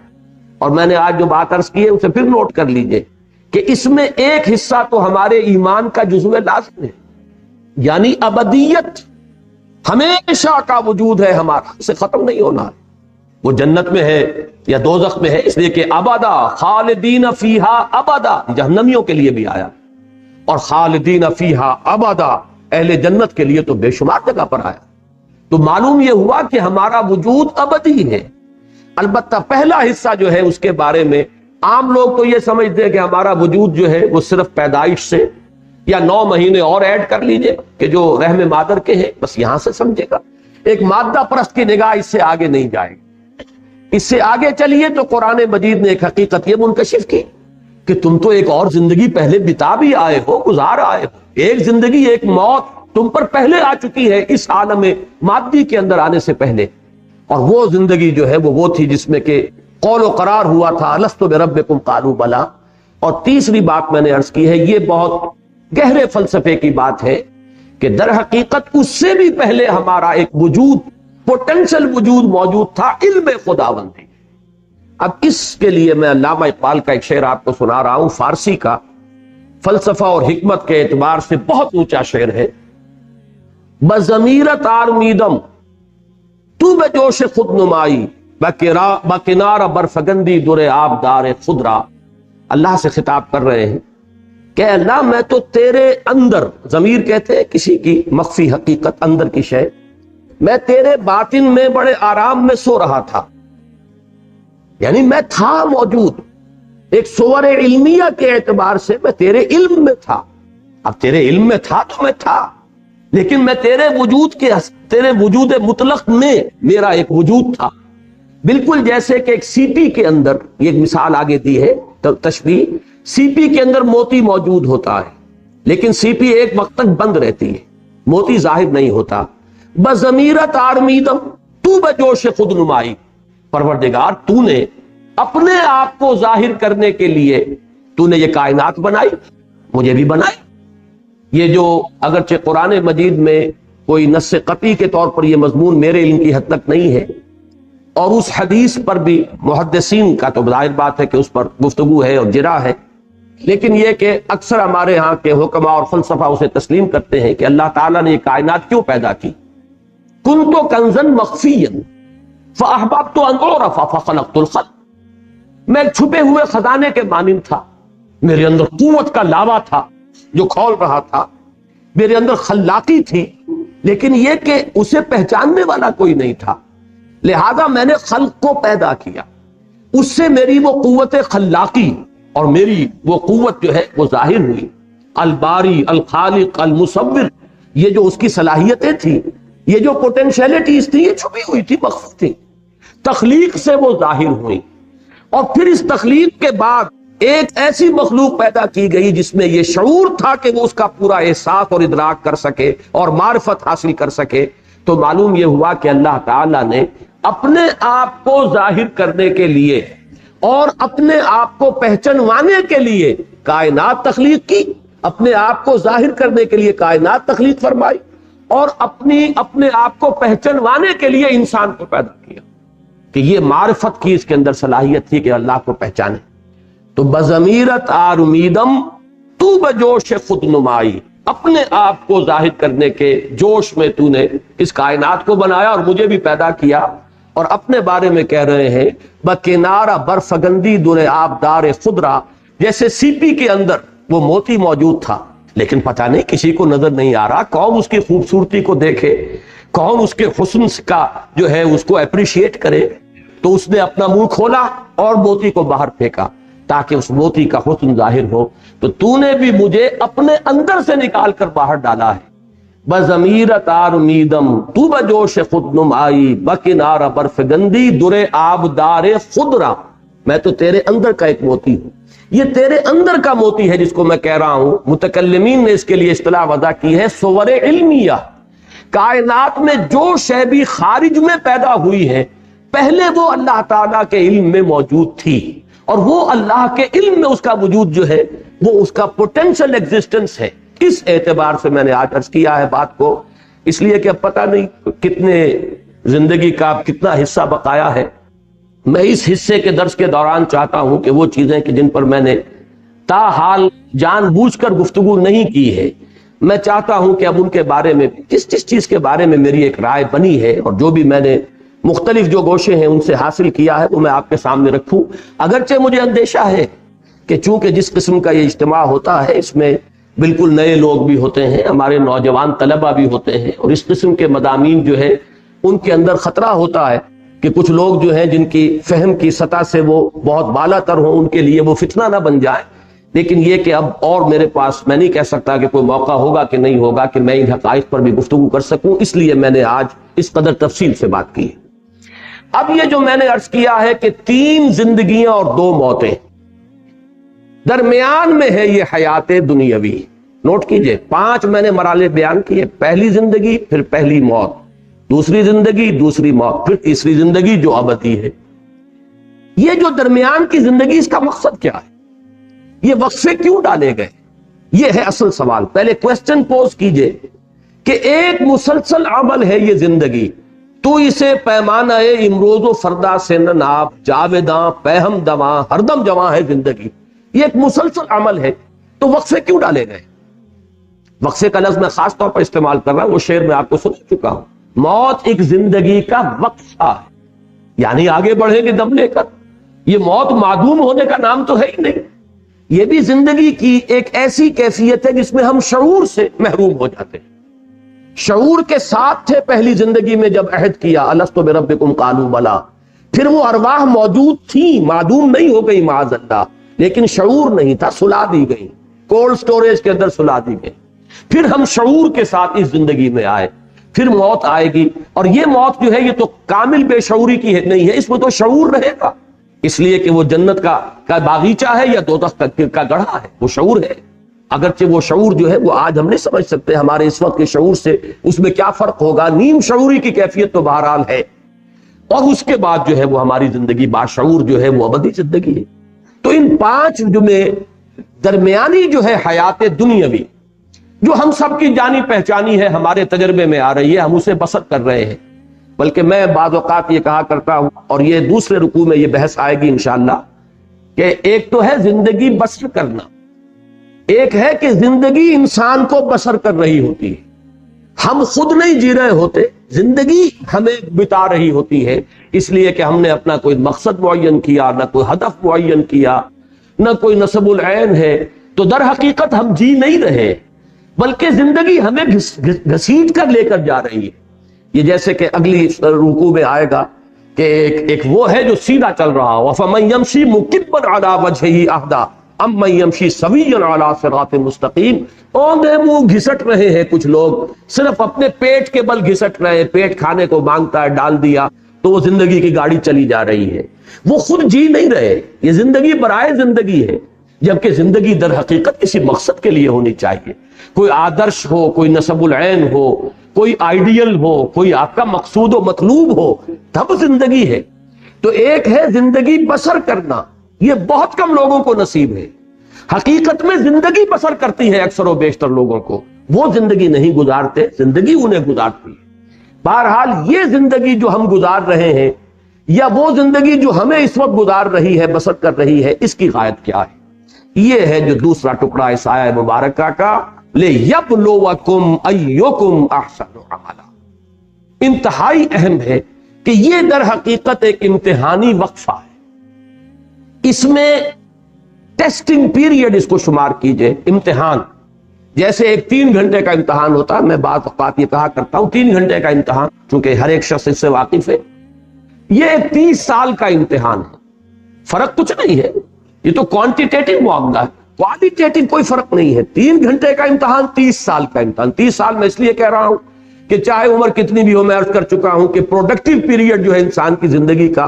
اور میں نے آج جو بات عرض کی ہے اسے پھر نوٹ کر لیجئے کہ اس میں ایک حصہ تو ہمارے ایمان کا جزو لازم ہے، یعنی ابدیت، ہمیشہ کا وجود ہے ہمارا، اسے ختم نہیں ہونا ہے۔ وہ جنت میں ہے یا دوزخ میں ہے، اس لیے کہ ابدا خالدین فیہا ابدا جہنمیوں کے لیے بھی آیا، اور خالدین فیہا ابدا اہل جنت کے لیے تو بے شمار جگہ پر آیا۔ تو معلوم یہ ہوا کہ ہمارا وجود ابدی ہے۔ البتہ پہلا حصہ جو ہے اس کے بارے میں عام لوگ تو یہ سمجھتے ہیں کہ ہمارا وجود جو ہے وہ صرف پیدائش سے یا 9 مہینے اور ایڈ کر لیجئے کہ جو رحم مادر کے ہیں، بس یہاں سے سمجھے گا۔ ایک مادہ پرست کی نگاہ اس سے آگے نہیں جائے گی۔ اس سے آگے چلیے تو قرآن مجید نے ایک حقیقت یہ منکشف کی کہ تم تو ایک اور زندگی پہلے بتا بھی آئے ہو، گزار آئے ہو، ایک زندگی ایک موت تم پر پہلے آ چکی ہے اس عالم مادی کے اندر آنے سے پہلے، اور وہ زندگی جو ہے وہ تھی جس میں کہ قول و قرار ہوا تھا الست بربکم قالوا بلا۔ اور تیسری بات میں نے عرض کی ہے، یہ بہت گہرے فلسفے کی بات ہے کہ در حقیقت اس سے بھی پہلے ہمارا ایک وجود، پوٹینشل وجود موجود تھا، علم خداوندی۔ اب اس کے لیے میں علامہ اقبال کا ایک شعر آپ کو سنا رہا ہوں، فارسی کا، فلسفہ اور حکمت کے اعتبار سے بہت اونچا شعر ہے۔ بضمیرت آرمیدم تو بے جوش خود نمائی، بکنار برفگندی در آبدار خضرا۔ اللہ سے خطاب کر رہے ہیں کہ اللہ میں تو تیرے اندر، ضمیر کہتے ہیں کسی کی مخفی حقیقت، اندر کی شے، میں تیرے باطن میں بڑے آرام میں سو رہا تھا، یعنی میں تھا موجود، ایک صور علمیہ کے اعتبار سے میں تیرے علم میں تھا۔ اب تیرے علم میں تھا تو میں تھا، لیکن میں تیرے وجود مطلق میں میرا ایک وجود تھا، بالکل جیسے کہ ایک سی پی کے اندر، یہ ایک مثال آگے دی ہے تشبیہ، سی پی کے اندر موتی موجود ہوتا ہے، لیکن سی پی ایک وقت تک بند رہتی ہے، موتی ظاہر نہیں ہوتا۔ بضمیرت آرمیدم تو بجوش خود نمائی، پروردگار تو نے اپنے آپ کو ظاہر کرنے کے لیے تو نے یہ کائنات بنائی، مجھے بھی بنائی۔ یہ جو اگرچہ قرآن مجید میں کوئی نص قطعی کے طور پر یہ مضمون میرے علم کی حد تک نہیں ہے، اور اس حدیث پر بھی محدثین کا تو ظاہر بات ہے کہ اس پر گفتگو ہے اور جرا ہے، لیکن یہ کہ اکثر ہمارے ہاں کے حکماء اور فلسفہ اسے تسلیم کرتے ہیں کہ اللہ تعالیٰ نے یہ کائنات کیوں پیدا کی۔ کنت کنزا مخفیا فاحببت ان اعرف فخلقت الخلق، میں چھپے ہوئے خزانے کے مانند تھا، میرے اندر قوت کا لاوا تھا جو کھول رہا تھا، میرے اندر خلاقی تھی، لیکن یہ کہ اسے پہچاننے والا کوئی نہیں تھا، لہذا میں نے خلق کو پیدا کیا، اس سے میری وہ قوت خلاقی اور میری وہ قوت جو ہے وہ ظاہر ہوئی۔ الباری، الخالق، المصور، یہ جو اس کی صلاحیتیں تھیں، یہ جو پوٹینشیلٹیز تھی، یہ چھپی ہوئی تھی، مخفی تھی، تخلیق سے وہ ظاہر ہوئی۔ اور پھر اس تخلیق کے بعد ایک ایسی مخلوق پیدا کی گئی جس میں یہ شعور تھا کہ وہ اس کا پورا احساس اور ادراک کر سکے اور معرفت حاصل کر سکے۔ تو معلوم یہ ہوا کہ اللہ تعالیٰ نے اپنے آپ کو ظاہر کرنے کے لیے اور اپنے آپ کو پہچانوانے کے لیے کائنات تخلیق کی، اپنے آپ کو ظاہر کرنے کے لیے کائنات تخلیق فرمائی، اور اپنے آپ کو پہچانوانے کے لیے انسان کو پیدا کیا کہ یہ معرفت کی اس کے اندر صلاحیت تھی کہ اللہ کو پہچانے۔ تو بضمیرت آرمیدم تو بجوش خود نمائی، اپنے آپ کو ظاہر کرنے کے جوش میں تو نے اس کائنات کو بنایا اور مجھے بھی پیدا کیا۔ اور اپنے بارے میں کہہ رہے ہیں بکنارہ برفگندی در آبدار خضرا، جیسے سی پی کے اندر وہ موتی موجود تھا، لیکن پتہ نہیں کسی کو نظر نہیں آ رہا، کون اس کی خوبصورتی کو دیکھے، کون اس کے حسن کا جو ہے اس کو اپریشیٹ کرے۔ تو اس نے اپنا منہ کھولا اور موتی کو باہر پھینکا تاکہ اس موتی کا حسن ظاہر ہو۔ تو نے بھی مجھے اپنے اندر سے نکال کر باہر ڈالا ہے۔ بضمیرت آرمیدم تو بجوش خود نمائی، بکنار برفگندی در آبدار خضرا، میں تو تیرے اندر کا ایک موتی ہوں۔ یہ تیرے اندر کا موتی ہے جس کو میں کہہ رہا ہوں، متکلمین نے اس کے لیے اصطلاح وضع کی ہے صور علمیہ۔ کائنات میں جو شے بھی خارج میں پیدا ہوئی ہے، پہلے وہ اللہ تعالیٰ کے علم میں موجود تھی، اور وہ اللہ کے علم میں اس کا وجود جو ہے وہ اس کا پوٹینشل ایگزسٹنس ہے۔ اس اعتبار سے میں نے آج عرض کیا ہے بات کو، اس لیے کہ اب پتہ نہیں کتنے زندگی کا کتنا حصہ بقایا ہے۔ میں اس حصے کے درس کے دوران چاہتا ہوں کہ وہ چیزیں کہ جن پر میں نے تاحال جان بوجھ کر گفتگو نہیں کی ہے، میں چاہتا ہوں کہ اب ان کے بارے میں جس چیز کے بارے میں میری ایک رائے بنی ہے اور جو بھی میں نے مختلف جو گوشے ہیں ان سے حاصل کیا ہے وہ میں آپ کے سامنے رکھوں. اگرچہ مجھے اندیشہ ہے کہ چونکہ جس قسم کا یہ اجتماع ہوتا ہے اس میں بالکل نئے لوگ بھی ہوتے ہیں, ہمارے نوجوان طلبہ بھی ہوتے ہیں, اور اس قسم کے مضامین جو ہے ان کے اندر خطرہ ہوتا ہے کہ کچھ لوگ جو ہیں جن کی فہم کی سطح سے وہ بہت بالا تر ہوں, ان کے لیے وہ فتنہ نہ بن جائے. لیکن یہ کہ اب اور میرے پاس میں نہیں کہہ سکتا کہ کوئی موقع ہوگا کہ نہیں ہوگا کہ میں ان حقائق پر بھی گفتگو کر سکوں, اس لیے میں نے آج اس قدر تفصیل سے بات کی. اب یہ جو میں نے عرض کیا ہے کہ 3 زندگیاں اور 2 موتیں, درمیان میں ہے یہ حیات دنیاوی. نوٹ کیجئے 5 میں نے مراحل بیان کیے, پہلی زندگی, پھر پہلی موت, دوسری زندگی, دوسری موت, پھر تیسری زندگی جو ابدی ہے. یہ جو درمیان کی زندگی اس کا مقصد کیا ہے, یہ وقفے کیوں ڈالے گئے, یہ ہے اصل سوال. پہلے کوسچن پوز کیجئے کہ ایک مسلسل عمل ہے یہ زندگی, تو اسے پیمانہ امروز و فردا سے ناب جاویداں پہم دواں ہر دم جواں ہے زندگی. یہ ایک مسلسل عمل ہے, تو وقفے کیوں ڈالے گئے؟ وقفے کا لفظ میں خاص طور پر استعمال کر رہا ہوں, وہ شعر میں آپ کو سنا چکا ہوں. موت ایک زندگی کا وقفہ ہے, یعنی آگے بڑھیں گے دم لے کر. یہ موت معدوم ہونے کا نام تو ہے ہی نہیں. یہ بھی زندگی کی ایک ایسی کیفیت ہے جس میں ہم شعور سے محروم ہو جاتے ہیں. شعور کے ساتھ تھے پہلی زندگی میں جب عہد کیا الستو بربکم قالوا بلا, پھر وہ ارواح موجود تھیں, معدوم نہیں ہو گئی معاذ اللہ, لیکن شعور نہیں تھا, سلا دی گئی, کولڈ سٹوریج کے اندر سلا دی گئی. پھر ہم شعور کے ساتھ اس زندگی میں آئے, پھر موت آئے گی, اور یہ موت جو ہے یہ تو کامل بے شعوری کی نہیں ہے, اس میں تو شعور رہے گا, اس لیے کہ وہ جنت کا باغیچہ ہے یا دوزخ کا گڑھا ہے, وہ شعور ہے. اگرچہ وہ شعور جو ہے وہ آج ہم نہیں سمجھ سکتے, ہمارے اس وقت کے شعور سے اس میں کیا فرق ہوگا. نیم شعوری کی کیفیت تو بہرحال ہے, اور اس کے بعد جو ہے وہ ہماری زندگی باشعور جو ہے وہ ابدی زندگی ہے. تو ان 5 جو میں درمیانی جو ہے حیات دنیاوی, جو ہم سب کی جانی پہچانی ہے, ہمارے تجربے میں آ رہی ہے, ہم اسے بسر کر رہے ہیں. بلکہ میں بعض اوقات یہ کہا کرتا ہوں, اور یہ دوسرے رکوع میں یہ بحث آئے گی انشاءاللہ, کہ ایک تو ہے زندگی بسر کرنا, ایک ہے کہ زندگی انسان کو بسر کر رہی ہوتی ہے. ہم خود نہیں جی رہے ہوتے, زندگی ہمیں بتا رہی ہوتی ہے, اس لیے کہ ہم نے اپنا کوئی مقصد معین کیا, نہ کوئی ہدف معین کیا, نہ کوئی نصب العین ہے. تو در حقیقت ہم جی نہیں رہے, بلکہ زندگی ہمیں گھسیٹ کر لے کر جا رہی ہے. یہ جیسے کہ اگلی رکوع میں آئے گا کہ ایک وہ ہے جو سیدھا چل رہا ہو, فَمَن يَمْشِي مُكِبًّا عَلَى وَجْهِهِ أَهْدَىٰ اَمَّن يَمْشِي سَوِيًّا عَلَى صِرَاطٍ مُسْتَقِيمٍ. اوندے منہ گھسٹ رہے ہیں کچھ لوگ, صرف اپنے پیٹ کے بل گھسٹ رہے ہیں, پیٹ کھانے کو مانگتا ہے, ڈال دیا تو وہ زندگی کی گاڑی چلی جا رہی ہے, وہ خود جی نہیں رہے. یہ زندگی برائے زندگی ہے, جبکہ زندگی در حقیقت کسی مقصد کے لیے ہونی چاہیے. کوئی آدرش ہو, کوئی نصب العین ہو, کوئی آئیڈیل ہو, کوئی آپ کا مقصود و مطلوب ہو, تب زندگی ہے. تو ایک ہے زندگی بسر کرنا, یہ بہت کم لوگوں کو نصیب ہے. حقیقت میں زندگی بسر کرتی ہے اکثر و بیشتر لوگوں کو, وہ زندگی نہیں گزارتے, زندگی انہیں گزارتی ہے. بہرحال یہ زندگی جو ہم گزار رہے ہیں, یا وہ زندگی جو ہمیں اس وقت گزار رہی ہے, بسر کر رہی ہے, اس کی غایت کیا ہے؟ یہ ہے جو دوسرا ٹکڑا اس آیہ مبارکہ کا, لِيَبْلُوَكُمْ أَيُّكُمْ أَحْسَنُ عَمَلًا. انتہائی اہم ہے کہ یہ در حقیقت ایک امتحانی وقفہ ہے. اس میں ٹیسٹنگ پیریڈ اس کو شمار کیجئے, امتحان. جیسے ایک 3 گھنٹے کا امتحان ہوتا ہے, میں بعض اوقات یہ کہا کرتا ہوں 3 گھنٹے کا امتحان, چونکہ ہر ایک شخص اس سے واقف ہے. یہ ایک 30 سال کا امتحان ہے, فرق کچھ نہیں ہے. یہ تو کوانٹیٹیٹو معاملہ ہے, کوالیٹیٹو کوئی فرق نہیں ہے. 3 گھنٹے کا امتحان, 30 سال کا امتحان. 30 سال میں اس لیے کہہ رہا ہوں کہ چاہے عمر کتنی بھی ہو, میں عرض کر چکا ہوں کہ پروڈکٹیو پیریڈ جو ہے انسان کی زندگی کا,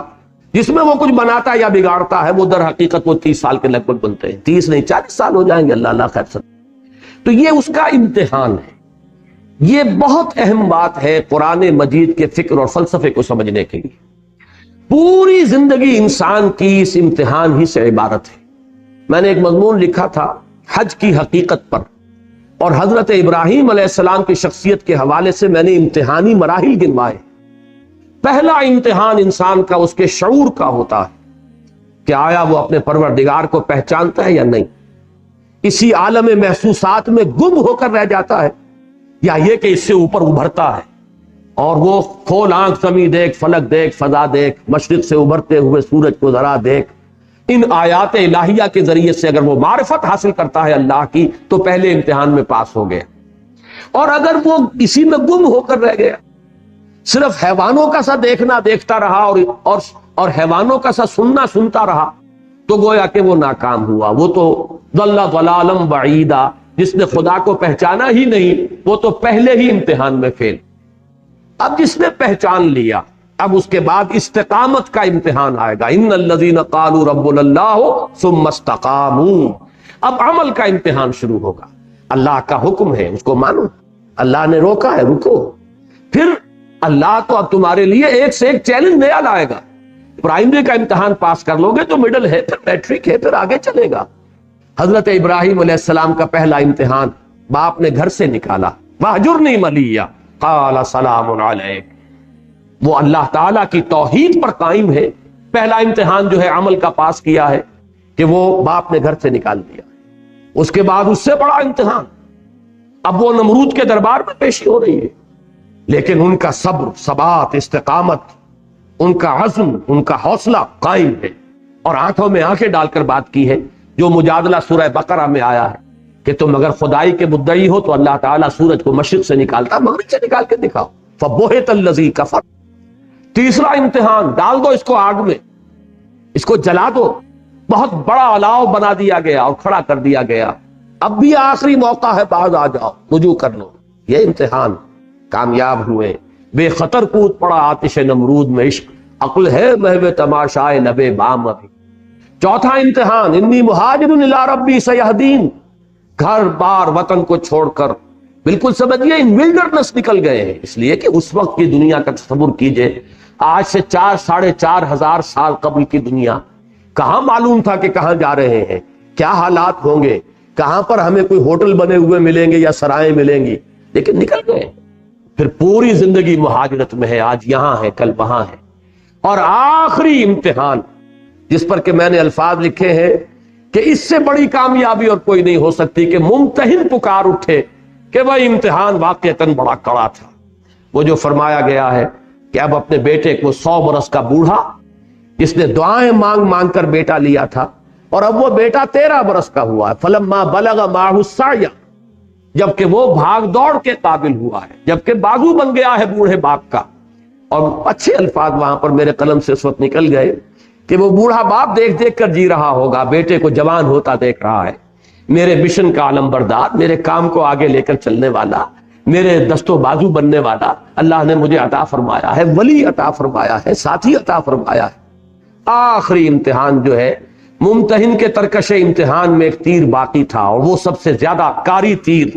جس میں وہ کچھ بناتا ہے یا بگاڑتا ہے, وہ در حقیقت وہ 30 سال کے لگ بھگ بنتے ہیں. 30 نہیں 40 سال ہو جائیں گے, اللہ خیر سب. تو یہ اس کا امتحان ہے. یہ بہت اہم بات ہے قرآن مجید کے فکر اور فلسفے کو سمجھنے کے لیے. پوری زندگی انسان کی اس امتحان ہی سے عبارت ہے. میں نے ایک مضمون لکھا تھا حج کی حقیقت پر, اور حضرت ابراہیم علیہ السلام کی شخصیت کے حوالے سے میں نے امتحانی مراحل گنوائے. پہلا امتحان انسان کا اس کے شعور کا ہوتا ہے کہ آیا وہ اپنے پروردگار کو پہچانتا ہے یا نہیں, اسی عالم محسوسات میں گم ہو کر رہ جاتا ہے, یا یہ کہ اس سے اوپر ابھرتا ہے. اور وہ کھول آنکھ زمین دیکھ، فلک دیکھ، فضا دیکھ، مشرق سے ابھرتے ہوئے سورج کو ذرا دیکھ. ان آیات الہیہ کے ذریعے سے اگر وہ معرفت حاصل کرتا ہے اللہ کی تو پہلے امتحان میں پاس ہو گیا. اور اگر وہ اسی میں گم ہو کر رہ گیا، صرف حیوانوں کا سا دیکھنا دیکھتا رہا اور حیوانوں کا سا سننا سنتا رہا، تو گویا کہ وہ ناکام ہوا. وہ تو ضل ضلالا بعیدا، جس نے خدا کو پہچانا ہی نہیں وہ تو پہلے ہی امتحان میں فیل. اب جس نے پہچان لیا، اب اس کے بعد استقامت کا امتحان آئے گا. ان الذین قالوا ربنا اللہ ثم استقاموا. اب عمل کا امتحان شروع ہوگا. اللہ کا حکم ہے اس کو مانو، اللہ نے روکا ہے رکو. پھر اللہ تو اب تمہارے لیے ایک سے ایک چیلنج نیا لائے گا. پرائمری کا امتحان پاس کر لو گے تو مڈل ہے، پھر میٹرک ہے، پھر آگے چلے گا. حضرت ابراہیم علیہ السلام کا پہلا امتحان، باپ نے گھر سے نکالا، وَاہْجُرْنِی مَلِيًّا قَالَ سَلَامٌ عَلَيْكَ. وہ اللہ تعالیٰ کی توحید پر قائم ہے. پہلا امتحان جو ہے عمل کا پاس کیا ہے کہ وہ باپ نے گھر سے نکال دیا. اس کے بعد اس سے بڑا امتحان، اب وہ نمرود کے دربار میں پیشی ہو رہی ہے، لیکن ان کا صبر، ثبات، استقامت، ان کا عزم، ان کا حوصلہ قائم ہے. اور آنکھوں میں آنکھیں ڈال کر بات کی ہے، جو مجادلہ سورہ بقرہ میں آیا ہے کہ تم اگر خدائی کے مدعی ہو تو اللہ تعالیٰ سورج کو مشرق سے نکالتا، مغرب سے نکال کے دکھاؤ. فَبُہِتَ الَّذِي كَفَرَ. تیسرا امتحان، ڈال دو اس کو آگ میں، اس کو جلا دو. بہت بڑا الاؤ بنا دیا گیا اور کھڑا کر دیا گیا. اب بھی آخری موقع ہے، باز آ جاؤ، رجوع کر لو. یہ امتحان، کامیاب ہوئے. بے خطر کود پڑا آتش نمرود میں عشق، عقل ہے محو تماشائے لبے بام ابھی. چوتھا امتحان، انی مہاجر الی ربی سیہدین. گھر بار وطن کو چھوڑ کر بالکل سمجھیے ان ولڈرنس نکل گئے ہیں. اس لیے کہ اس وقت کی دنیا کا تصور کیجئے، آج سے 4,500 سال قبل کی دنیا. کہاں معلوم تھا کہ کہاں جا رہے ہیں، کیا حالات ہوں گے، کہاں پر ہمیں کوئی ہوٹل بنے ہوئے ملیں گے یا سرائیں ملیں گی، لیکن نکل گئے. پھر پوری زندگی مہاجرت میں ہے، آج یہاں ہے کل وہاں ہے. اور آخری امتحان جس پر کہ میں نے الفاظ لکھے ہیں کہ اس سے بڑی کامیابی اور کوئی نہیں ہو سکتی کہ ممتحن پکار اٹھے کہ وہ امتحان واقعتاً بڑا کڑا تھا. وہ جو فرمایا گیا ہے کہ اب اپنے بیٹے کو 100 برس کا بوڑھا، جس نے دعائیں مانگ مانگ کر بیٹا لیا تھا، اور اب وہ بیٹا 13 برس کا ہوا ہے. فلما بلغ معہ السعی، جبکہ وہ بھاگ دوڑ کے قابل ہوا ہے، جبکہ باغو بن گیا ہے بوڑھے باپ کا. اور اچھے الفاظ وہاں پر میرے قلم سے اس وقت نکل گئے کہ وہ بوڑھا باپ دیکھ دیکھ کر جی رہا ہوگا، بیٹے کو جوان ہوتا دیکھ رہا ہے. میرے مشن کا علم بردار، میرے کام کو آگے لے کر چلنے والا، میرے دست و بازو بننے والا اللہ نے مجھے عطا فرمایا ہے، ولی عطا فرمایا ہے، ساتھی عطا فرمایا ہے. آخری امتحان جو ہے، ممتحن کے ترکش امتحان میں ایک تیر باقی تھا، اور وہ سب سے زیادہ کاری تیر.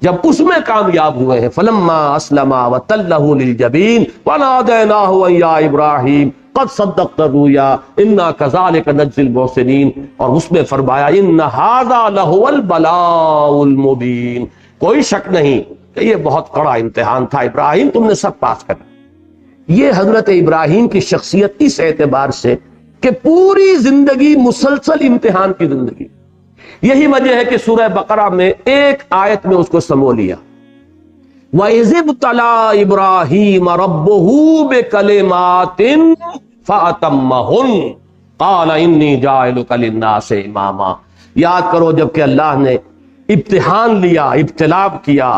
جب اس میں کامیاب ہوئے ہیں، فلما اسلما وتلہ للجبین ونادیناہ یا ابراہیم قد صدقت الرؤیا انا کذالک نجزی المحسنین. اور اس میں فرمایا ان ھذا لہو البلاء المبین. کوئی شک نہیں کہ یہ بہت کڑا امتحان تھا ابراہیم، تم نے سب پاس کر. یہ حضرت ابراہیم کی شخصیت اس اعتبار سے کہ پوری زندگی مسلسل امتحان کی زندگی. یہی وجہ ہے کہ سورہ بقرہ میں ایک آیت میں اس کو سمو لیا. وَإِذِ ابْتَلَىٰ إِبْرَاهِيمَ رَبُّهُ بِكَلِمَاتٍ فَأَتَمَّهُنَّ قَالَ إِنِّي جَاعِلُكَ لِلنَّاسِ إِمَامًا. یاد کرو جب کہ اللہ نے امتحان لیا، ابتلا کیا،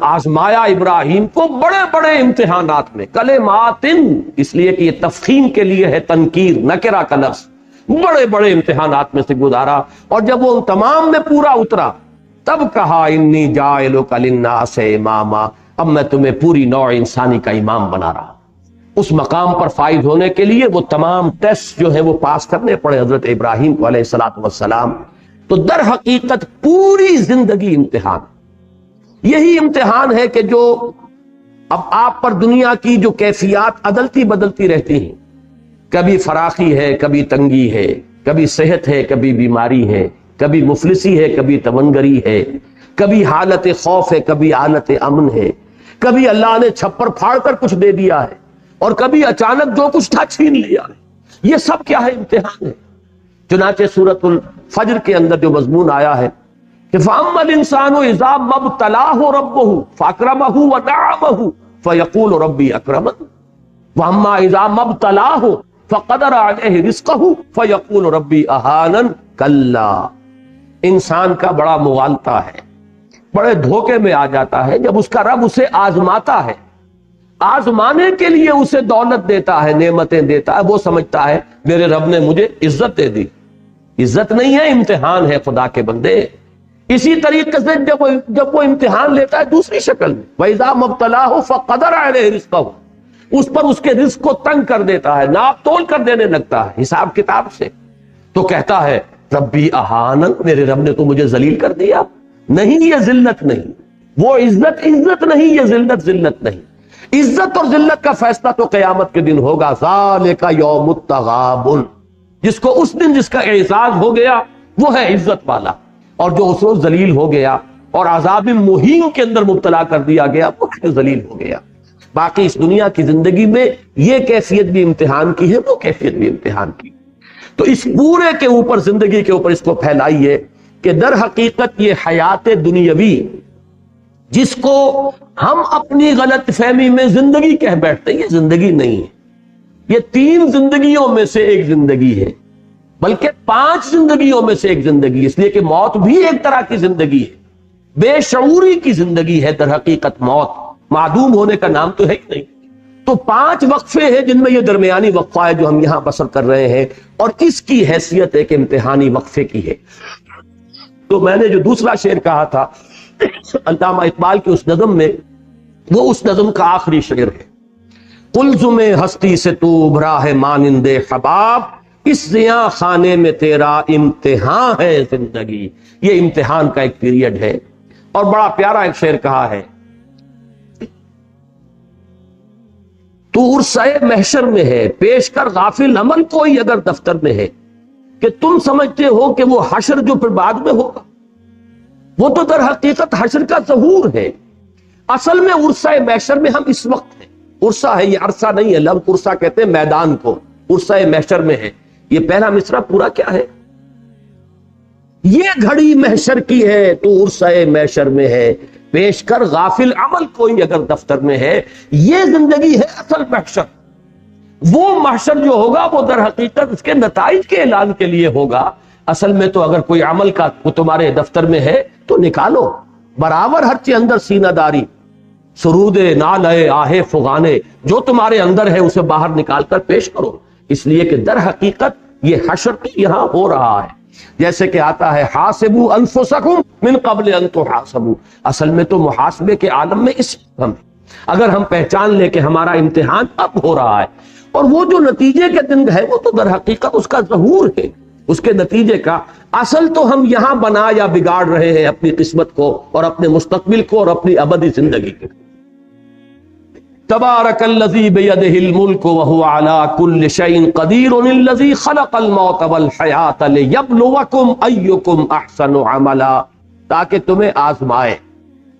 آزمایا ابراہیم کو بڑے بڑے امتحانات میں. کلماتن اس لیے کہ یہ تفخیم کے لیے ہے، تنکیر نکرہ کا لفظ. بڑے بڑے امتحانات میں سے گزارا، اور جب وہ تمام میں پورا اترا تب کہا انی جاعلک للناس اماما، اب میں تمہیں پوری نوع انسانی کا امام بنا رہا. اس مقام پر فائز ہونے کے لیے وہ تمام ٹیسٹ جو ہیں وہ پاس کرنے پڑے حضرت ابراہیم کو علیہ الصلوۃ والسلام. تو در حقیقت پوری زندگی امتحان. یہی امتحان ہے کہ جو اب آپ پر دنیا کی جو کیفیات عدلتی بدلتی رہتی ہیں، کبھی فراخی ہے، کبھی تنگی ہے، کبھی صحت ہے، کبھی بیماری ہے، کبھی مفلسی ہے، کبھی تمنگری ہے، کبھی حالت خوف ہے، کبھی حالت امن ہے، کبھی اللہ نے چھپر پھاڑ کر کچھ دے دیا ہے، اور کبھی اچانک جو کچھ تھا چھین لیا ہے. یہ سب کیا ہے؟ امتحان ہے. چنانچہ سورۃ الفجر کے اندر جو مضمون آیا ہے کہ فَأَمَّا الْإِنسَانُ إِذَا مَا ابْتَلَاهُ رَبُّهُ فَأَكْرَمَهُ وَنَعَمَهُ فیقول ربی اکرمن واما اذا مبتلاہ فقدر علیہ رزقہ فیقول ربی اہانن کلا۔ انسان کا بڑا مغالطہ ہے، بڑے دھوکے میں آ جاتا ہے جب اس کا رب اسے آزماتا ہے، آزمانے کے لیے اسے دولت دیتا ہے، نعمتیں دیتا ہے، وہ سمجھتا ہے میرے رب نے مجھے عزت دے دی۔ عزت نہیں ہے، امتحان ہے خدا کے بندے۔ اسی طریقے سے جب وہ امتحان لیتا ہے دوسری شکل میں، وَإِذَا مَبْتَلَاهُ فَقَدَرَ عَلَيْهِ رِزْقَهُ، اس پر اس کے رزق کو تنگ کر دیتا ہے، ناپ تول کر دینے لگتا ہے حساب کتاب سے، تو کہتا ہے ربی اہانن، میرے رب نے تو مجھے ذلیل کر دیا۔ نہیں، یہ ذلت نہیں، وہ عزت نہیں، یہ ذلت نہیں۔ عزت اور ذلت کا فیصلہ تو قیامت کے دن ہوگا۔ ذالک یوم التغابن، جس کو اس دن جس کا اعزاز ہو گیا وہ ہے عزت والا، اور جو اس روز ذلیل ہو گیا اور عذاب مہین کے اندر مبتلا کر دیا گیا وہ ذلیل ہو گیا۔ باقی اس دنیا کی زندگی میں یہ کیفیت بھی امتحان کی ہے، وہ کیفیت بھی امتحان کی۔ تو اس پورے کے اوپر، زندگی کے اوپر اس کو پھیلائیے کہ در حقیقت یہ حیات دنیاوی جس کو ہم اپنی غلط فہمی میں زندگی کہہ بیٹھتے ہیں، یہ زندگی نہیں ہے۔ یہ 3 زندگیوں میں سے ایک زندگی ہے، بلکہ 5 زندگیوں میں سے ایک زندگی ہے، اس لیے کہ موت بھی ایک طرح کی زندگی ہے، بے شعوری کی زندگی ہے در حقیقت موت، معدوم ہونے کا نام تو ہے ہی نہیں۔ تو 5 وقفے ہیں جن میں یہ درمیانی وقفہ ہے جو ہم یہاں بسر کر رہے ہیں، اور اس کی حیثیت ایک امتحانی وقفے کی ہے۔ تو میں نے جو دوسرا شعر کہا تھا علامہ اقبال کی اس نظم میں، وہ اس نظم کا آخری شعر ہے۔ قلزم ہستی سے تو ابھرا ہے مانند حباب، اس زیاں خانے میں تیرا امتحان ہے زندگی۔ یہ امتحان کا ایک پیریڈ ہے، اور بڑا پیارا ایک شعر کہا ہے، تو عرصۂ محشر میں ہے پیش کر غافل عمل کوئی اگر دفتر میں ہے، کہ تم سمجھتے ہو کہ وہ حشر جو پھر بعد میں ہوگا، وہ تو در حقیقت حشر کا ظہور ہے۔ اصل میں عرصۂ محشر میں ہم اس وقت ہیں۔ عرصہ ہے، یہ عرصہ نہیں ہے، لفظ عرصہ کہتے ہیں میدان کو، عرصۂ محشر میں ہے۔ یہ پہلا مصرع پورا کیا ہے؟ یہ گھڑی محشر کی ہے تو عرصۂ محشر میں ہے، پیش کر غافل عمل کوئی اگر دفتر میں ہے۔ یہ زندگی ہے اصل محشر۔ وہ محشر جو ہوگا وہ در حقیقت اس کے نتائج کے اعلان کے لیے ہوگا۔ اصل میں تو اگر کوئی عمل کا وہ تمہارے دفتر میں ہے تو نکالو، برابر ہر چیز اندر سینہ داری، سرود نالے آہے فغانے، جو تمہارے اندر ہے اسے باہر نکال کر پیش کرو، اس لیے کہ در حقیقت یہ حشر تو یہاں ہو رہا ہے۔ جیسے کہ آتا ہے حاسبوا انفسکم من قبل ان تحاسبوا، اصل میں تو محاسبے کے عالم میں اس وقت ہم، اگر ہم پہچان لیں کہ ہمارا امتحان اب ہو رہا ہے، اور وہ جو نتیجے کے دن ہے وہ تو در حقیقت اس کا ظہور ہے، اس کے نتیجے کا۔ اصل تو ہم یہاں بنا یا بگاڑ رہے ہیں اپنی قسمت کو اور اپنے مستقبل کو اور اپنی ابدی زندگی کو۔ تبارک الذی بیدہ الملک وہو علی کل شیء قدیر الذی خلق الموت والحیاۃ لیبلوکم ایکم احسن عملا، تاکہ تمہیں آزمائے۔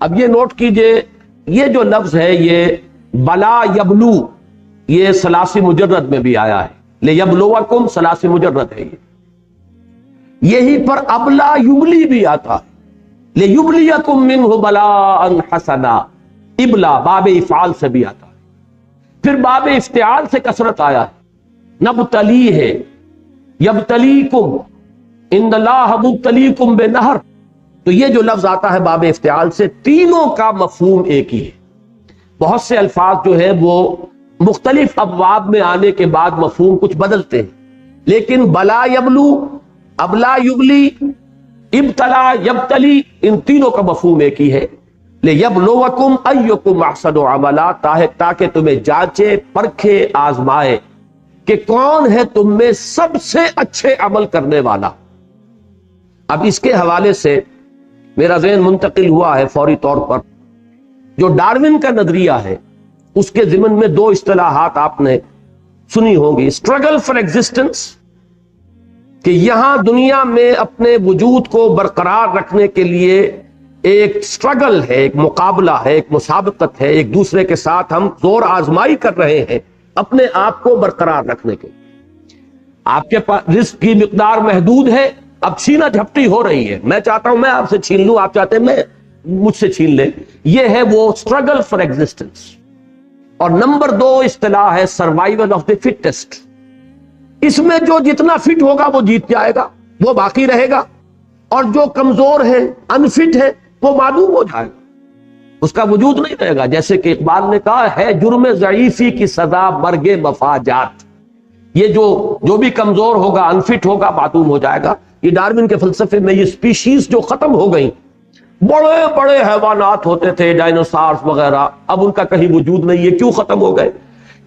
اب یہ نوٹ کیجئے، یہ جو لفظ ہے یہ بلا یبلو، یہ ثلاثی مجرد میں بھی آیا ہے، لیبلوکم ثلاثی مجرد ہے، یہی پر ابلا یبلی بھی آتا ہے، لیبلیکم منہ بلاء حسنا، ابلا باب افعال سے بھی آتا ہے، پھر باب افتعال سے کثرت آیا ہے، نبتلی ہے، یبتلیکم، ان اللہ مبتلیکم بنہر، تو یہ جو لفظ آتا ہے باب افتعال سے، تینوں کا مفہوم ایک ہی ہے۔ بہت سے الفاظ جو ہے وہ مختلف ابواب میں آنے کے بعد مفہوم کچھ بدلتے ہیں، لیکن بلا یبلو، ابلا یبلی، ابتلا یبتلی، ان تینوں کا مفہوم ایک ہی ہے۔ لیبلوکم ایکم احسن عملا، تاکہ تمہیں جانچے، پرکھے، آزمائے کہ کون ہے تم میں سب سے اچھے عمل کرنے والا۔ اب اس کے حوالے سے میرا ذہن منتقل ہوا ہے فوری طور پر، جو ڈارون کا نظریہ ہے اس کے ضمن میں 2 اصطلاحات آپ نے سنی ہوں گی، اسٹرگل فار ایگزسٹنس، کہ یہاں دنیا میں اپنے وجود کو برقرار رکھنے کے لیے ایک اسٹرگل ہے، ایک مقابلہ ہے، ایک مسابقت ہے، ایک دوسرے کے ساتھ ہم زور آزمائی کر رہے ہیں اپنے آپ کو برقرار رکھنے کے۔ آپ کے پاس رزق کی مقدار محدود ہے، اب چھینا جھپٹی ہو رہی ہے، میں چاہتا ہوں میں آپ سے چھین لوں، آپ چاہتے ہیں میں مجھ سے چھین لیں، یہ ہے وہ اسٹرگل فار ایگزسٹنس۔ اور نمبر 2 اصطلاح ہے سروائیول آف دی فٹسٹ. اس میں جو جتنا فٹ ہوگا وہ جیت جائے گا، وہ باقی رہے گا، اور جو کمزور ہے، انفٹ ہے، وہ معدوم ہو جائے گا، اس کا وجود نہیں رہے گا. جیسے کہ اقبال نے کہا ہے جرم ضعیفی کی سزا مرگ مفاجات. یہ جو بھی کمزور ہوگا، انفٹ ہوگا، معدوم ہو جائے گا. یہ ڈارون کے فلسفے میں یہ سپیشیز جو ختم ہو گئیں، بڑے بڑے حیوانات ہوتے تھے ڈائنوسارز وغیرہ، اب ان کا کہیں وجود نہیں ہے. کیوں ختم ہو گئے؟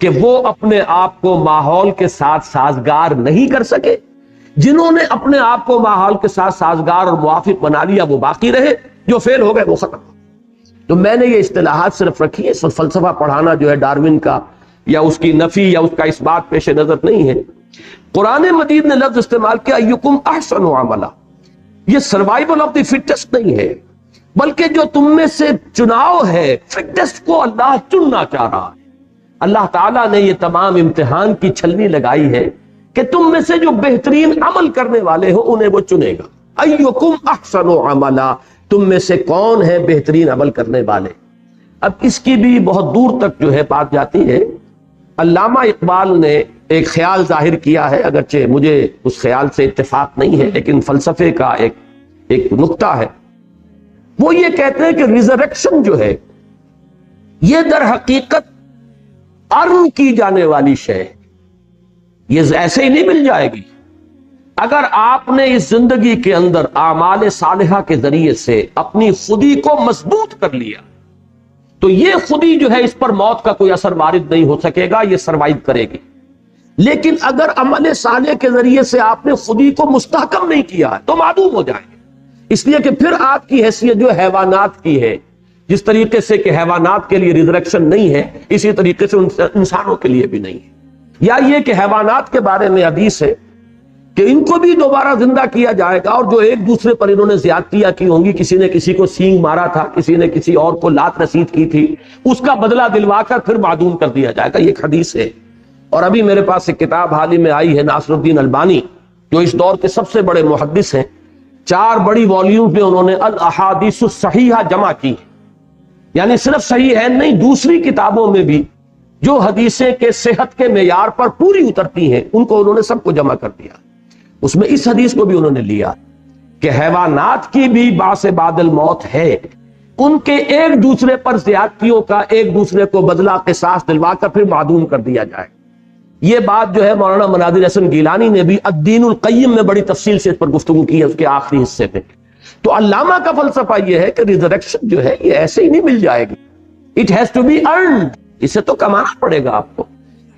کہ وہ اپنے آپ کو ماحول کے ساتھ سازگار نہیں کر سکے. جنہوں نے اپنے آپ کو ماحول کے ساتھ سازگار اور موافق بنا لیا وہ باقی رہے، جو فیل ہو گئے وہ ختم. تو میں نے یہ اصطلاحات صرف رکھی ہے، فلسفہ پڑھانا جو ہے ڈارون کا یا اس کی نفی یا اس کا اس بات پیش نظر نہیں ہے. قرآن مجید نے لفظ استعمال کیا ایکم احسن عملا. یہ سروائیول آف دی فٹسٹ نہیں ہے، بلکہ جو تم میں سے چناؤ ہے، فٹسٹ کو اللہ چننا چاہ رہا ہے. اللہ تعالیٰ نے یہ تمام امتحان کی چھلنی لگائی ہے کہ تم میں سے جو بہترین عمل کرنے والے ہو انہیں وہ چنے گا. ایکم احسن عملا، تم میں سے کون ہے بہترین عمل کرنے والے. اب اس کی بھی بہت دور تک جو ہے بات جاتی ہے. علامہ اقبال نے ایک خیال ظاہر کیا ہے، اگرچہ مجھے اس خیال سے اتفاق نہیں ہے، لیکن فلسفے کا ایک نقطہ ہے. وہ یہ کہتے ہیں کہ ریزریکشن جو ہے یہ در حقیقت ارن کی جانے والی شے، یہ ایسے ہی نہیں مل جائے گی. اگر آپ نے اس زندگی کے اندر اعمال صالحہ کے ذریعے سے اپنی خودی کو مضبوط کر لیا تو یہ خودی جو ہے اس پر موت کا کوئی اثر وارد نہیں ہو سکے گا، یہ سروائیو کرے گی. لیکن اگر عمل صالح کے ذریعے سے آپ نے خودی کو مستحکم نہیں کیا ہے تو معدوم ہو جائیں گے. اس لیے کہ پھر آپ کی حیثیت جو حیوانات کی ہے، جس طریقے سے کہ حیوانات کے لیے ریزریکشن نہیں ہے، اسی طریقے سے انسانوں کے لیے بھی نہیں ہے. یا یہ کہ حیوانات کے بارے میں حدیث ہے کہ ان کو بھی دوبارہ زندہ کیا جائے گا، اور جو ایک دوسرے پر انہوں نے زیادتیاں کی ہوں گی، کسی نے کسی کو سینگ مارا تھا، کسی نے کسی اور کو لات رسید کی تھی، اس کا بدلہ دلوا کر پھر معدوم کر دیا جائے گا. یہ ایک حدیث ہے. اور ابھی میرے پاس ایک کتاب حال ہی میں آئی ہے، ناصر الدین البانی جو اس دور کے سب سے بڑے محدث ہیں، 4 بڑی والیوم میں انہوں نے الاحادیث الصحیحہ جمع کی. یعنی صرف صحیح ہے نہیں، دوسری کتابوں میں بھی جو حدیثیں کے صحت کے معیار پر پوری اترتی ہیں ان کو انہوں نے سب کو جمع کر دیا. اس میں اس حدیث کو بھی انہوں نے لیا کہ حیوانات کی بھی باعث بعد الموت ہے، ان کے ایک دوسرے پر زیادتیوں کا ایک دوسرے کو بدلہ قصاص دلوا کر پھر معدوم کر دیا جائے. یہ بات جو ہے مولانا مناظر حسن گیلانی نے بھی الدین القیم میں بڑی تفصیل سے اس پر گفتگو کی ہے، اس کے آخری حصے میں. تو علامہ کا فلسفہ یہ ہے کہ ریزریکشن جو ہے یہ ایسے ہی نہیں مل جائے گی، it has to be earned. اسے تو کمانا پڑے گا آپ کو.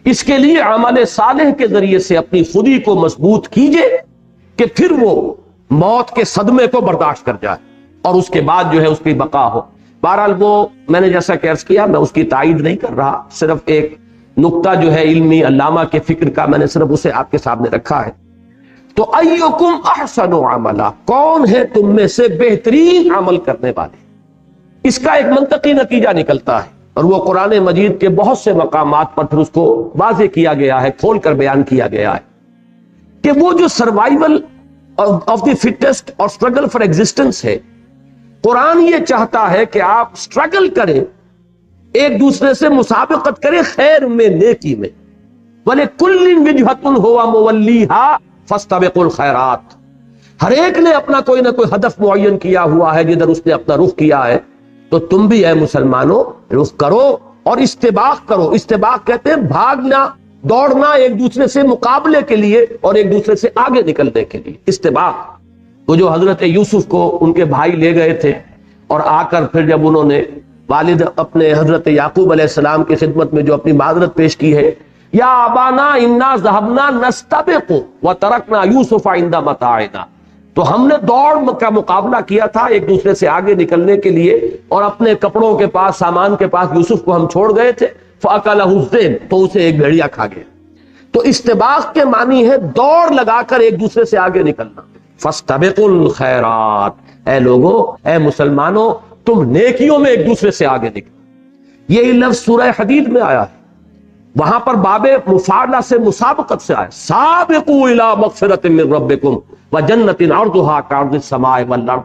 اس کے لیے عمل صالح کے ذریعے سے اپنی خودی کو مضبوط کیجئے کہ پھر وہ موت کے صدمے کو برداشت کر جائے اور اس کے بعد جو ہے اس کی بقا ہو. بہرحال وہ میں نے جیسا کہ عرض کیا، میں اس کی تائید نہیں کر رہا، صرف ایک نقطہ جو ہے علمی علامہ کے فکر کا میں نے صرف اسے آپ کے سامنے رکھا ہے. تو ایکم احسن عملا، کون ہے تم میں سے بہترین عمل کرنے والے. اس کا ایک منطقی نتیجہ نکلتا ہے اور وہ قرآن مجید کے بہت سے مقامات پر پھر اس کو واضح کیا گیا ہے، کھول کر بیان کیا گیا ہے کہ وہ جو سروائیول آف دی فٹسٹ اور اسٹرگل فار ایگزسٹنس ہے، قرآن یہ چاہتا ہے کہ آپ اسٹرگل کریں، ایک دوسرے سے مسابقت کریں خیر میں، نیکی میں. وَلِكُلٍّ وِجْهَةٌ هُوَ مُوَلِّيهَا فَاسْتَبِقُوا الْخَيْرَاتِ. ہر ایک نے اپنا کوئی نہ کوئی ہدف معین کیا ہوا ہے جدھر اس نے اپنا رخ کیا ہے، تو تم بھی اے مسلمانوں رخ کرو اور استباق کرو. استباق کہتے ہیں بھاگنا، دوڑنا ایک دوسرے سے مقابلے کے لیے اور ایک دوسرے سے آگے نکلنے کے لیے. استباق وہ جو حضرت یوسف کو ان کے بھائی لے گئے تھے اور آ کر پھر جب انہوں نے والد اپنے حضرت یعقوب علیہ السلام کی خدمت میں جو اپنی معذرت پیش کی ہے، یا ابانا انا ذهبنا نستبق وترکنا یوسف عند متاعنا، تو ہم نے دوڑ کا مقابلہ کیا تھا ایک دوسرے سے آگے نکلنے کے لیے، اور اپنے کپڑوں کے پاس، سامان کے پاس یوسف کو ہم چھوڑ گئے تھے، فاکلہ الذئب، تو اسے ایک بھیڑیا کھا گیا. تو استباق کے معنی ہے دوڑ لگا کر ایک دوسرے سے آگے نکلنا. فاستبقوا الخیرات، اے لوگو، اے مسلمانوں، تم نیکیوں میں ایک دوسرے سے آگے نکلو. یہی لفظ سورہ حدید میں آیا ہے، وہاں پر باب مفاعلہ سے مسابقت سے آیا، سابقوا الی مغفرۃ من ربکم وجنۃ عرضھا کعرض السماء والارض.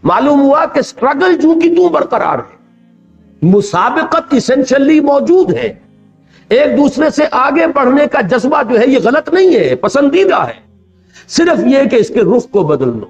معلوم ہوا کہ سٹرگل جو کی تو برقرار ہے، مسابقت اسینشلی موجود ہے، ایک دوسرے سے آگے بڑھنے کا جذبہ جو ہے یہ غلط نہیں ہے، پسندیدہ ہے، صرف یہ کہ اس کے رخ کو بدل لو۔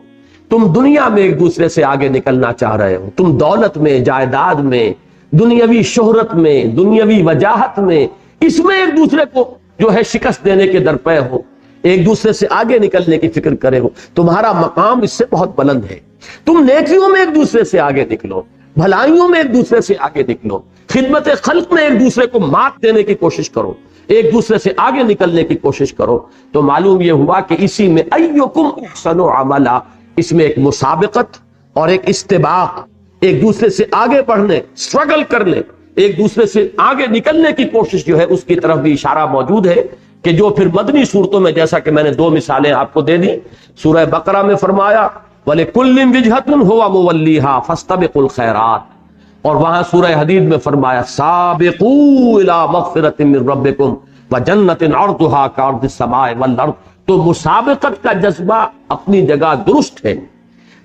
تم دنیا میں ایک دوسرے سے آگے نکلنا چاہ رہے ہو، تم دولت میں، جائیداد میں، دنیاوی شہرت میں، دنیاوی وجاہت میں، اس میں ایک دوسرے کو جو ہے شکست دینے کے درپے ہو، ایک دوسرے سے آگے نکلنے کی فکر کرے ہو۔ تمہارا مقام اس سے بہت بلند ہے۔ تم نیکیوں میں ایک دوسرے سے آگے نکلو، بھلائیوں میں ایک دوسرے سے آگے نکلو، خدمت خلق میں ایک دوسرے کو مات دینے کی کوشش کرو، ایک دوسرے سے آگے نکلنے کی کوشش کرو۔ تو معلوم یہ ہوا کہ اسی میں ایکم احسن عملا، اس میں ایک مسابقت اور ایک استباق، ایک دوسرے سے آگے بڑھنے، سٹرگل کرنے، ایک دوسرے سے آگے نکلنے کی کوشش جو ہے اس کی طرف بھی اشارہ موجود ہے، کہ جو پھر مدنی صورتوں میں جیسا کہ میں نے 2 مثالیں آپ کو دے دی۔ سورہ بقرہ میں فرمایا وَلِكُلٍّ وِجْهَةٌ هُوَ مُوَلِّيهَا فَاسْتَبِقُوا الْخَيْرَاتِ، اور وہاں سورہ حدید میں فرمایا سَابِقُوا إِلَىٰ مَغْفِرَةٍ مِّن رَّبِّكُمْ وَجَنَّةٍ عَرْضُهَا كَعَرْضِ السَّمَاءِ وَالْأَرْضِ۔ تو مسابقت کا جذبہ اپنی جگہ درست ہے،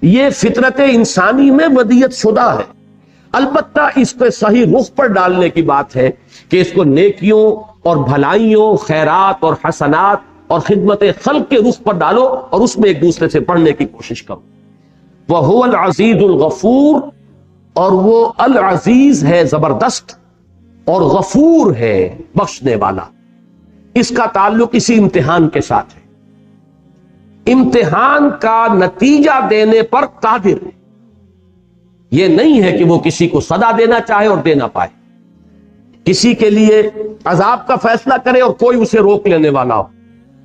یہ فطرت انسانی میں ودیت شدہ ہے، البتہ اس کو صحیح رخ پر ڈالنے کی بات ہے کہ اس کو نیکیوں اور بھلائیوں، خیرات اور حسنات اور خدمت خلق کے رخ پر ڈالو اور اس میں ایک دوسرے سے پڑھنے کی کوشش کرو۔ وَهُوَ الْعَزِيزُ الْغَفُورُ، اور وہ العزیز ہے زبردست اور غفور ہے بخشنے والا۔ اس کا تعلق اسی امتحان کے ساتھ ہے، امتحان کا نتیجہ دینے پر قادر ہے، یہ نہیں ہے کہ وہ کسی کو سزا دینا چاہے اور دے نہ پائے، کسی کے لیے عذاب کا فیصلہ کرے اور کوئی اسے روک لینے والا ہو،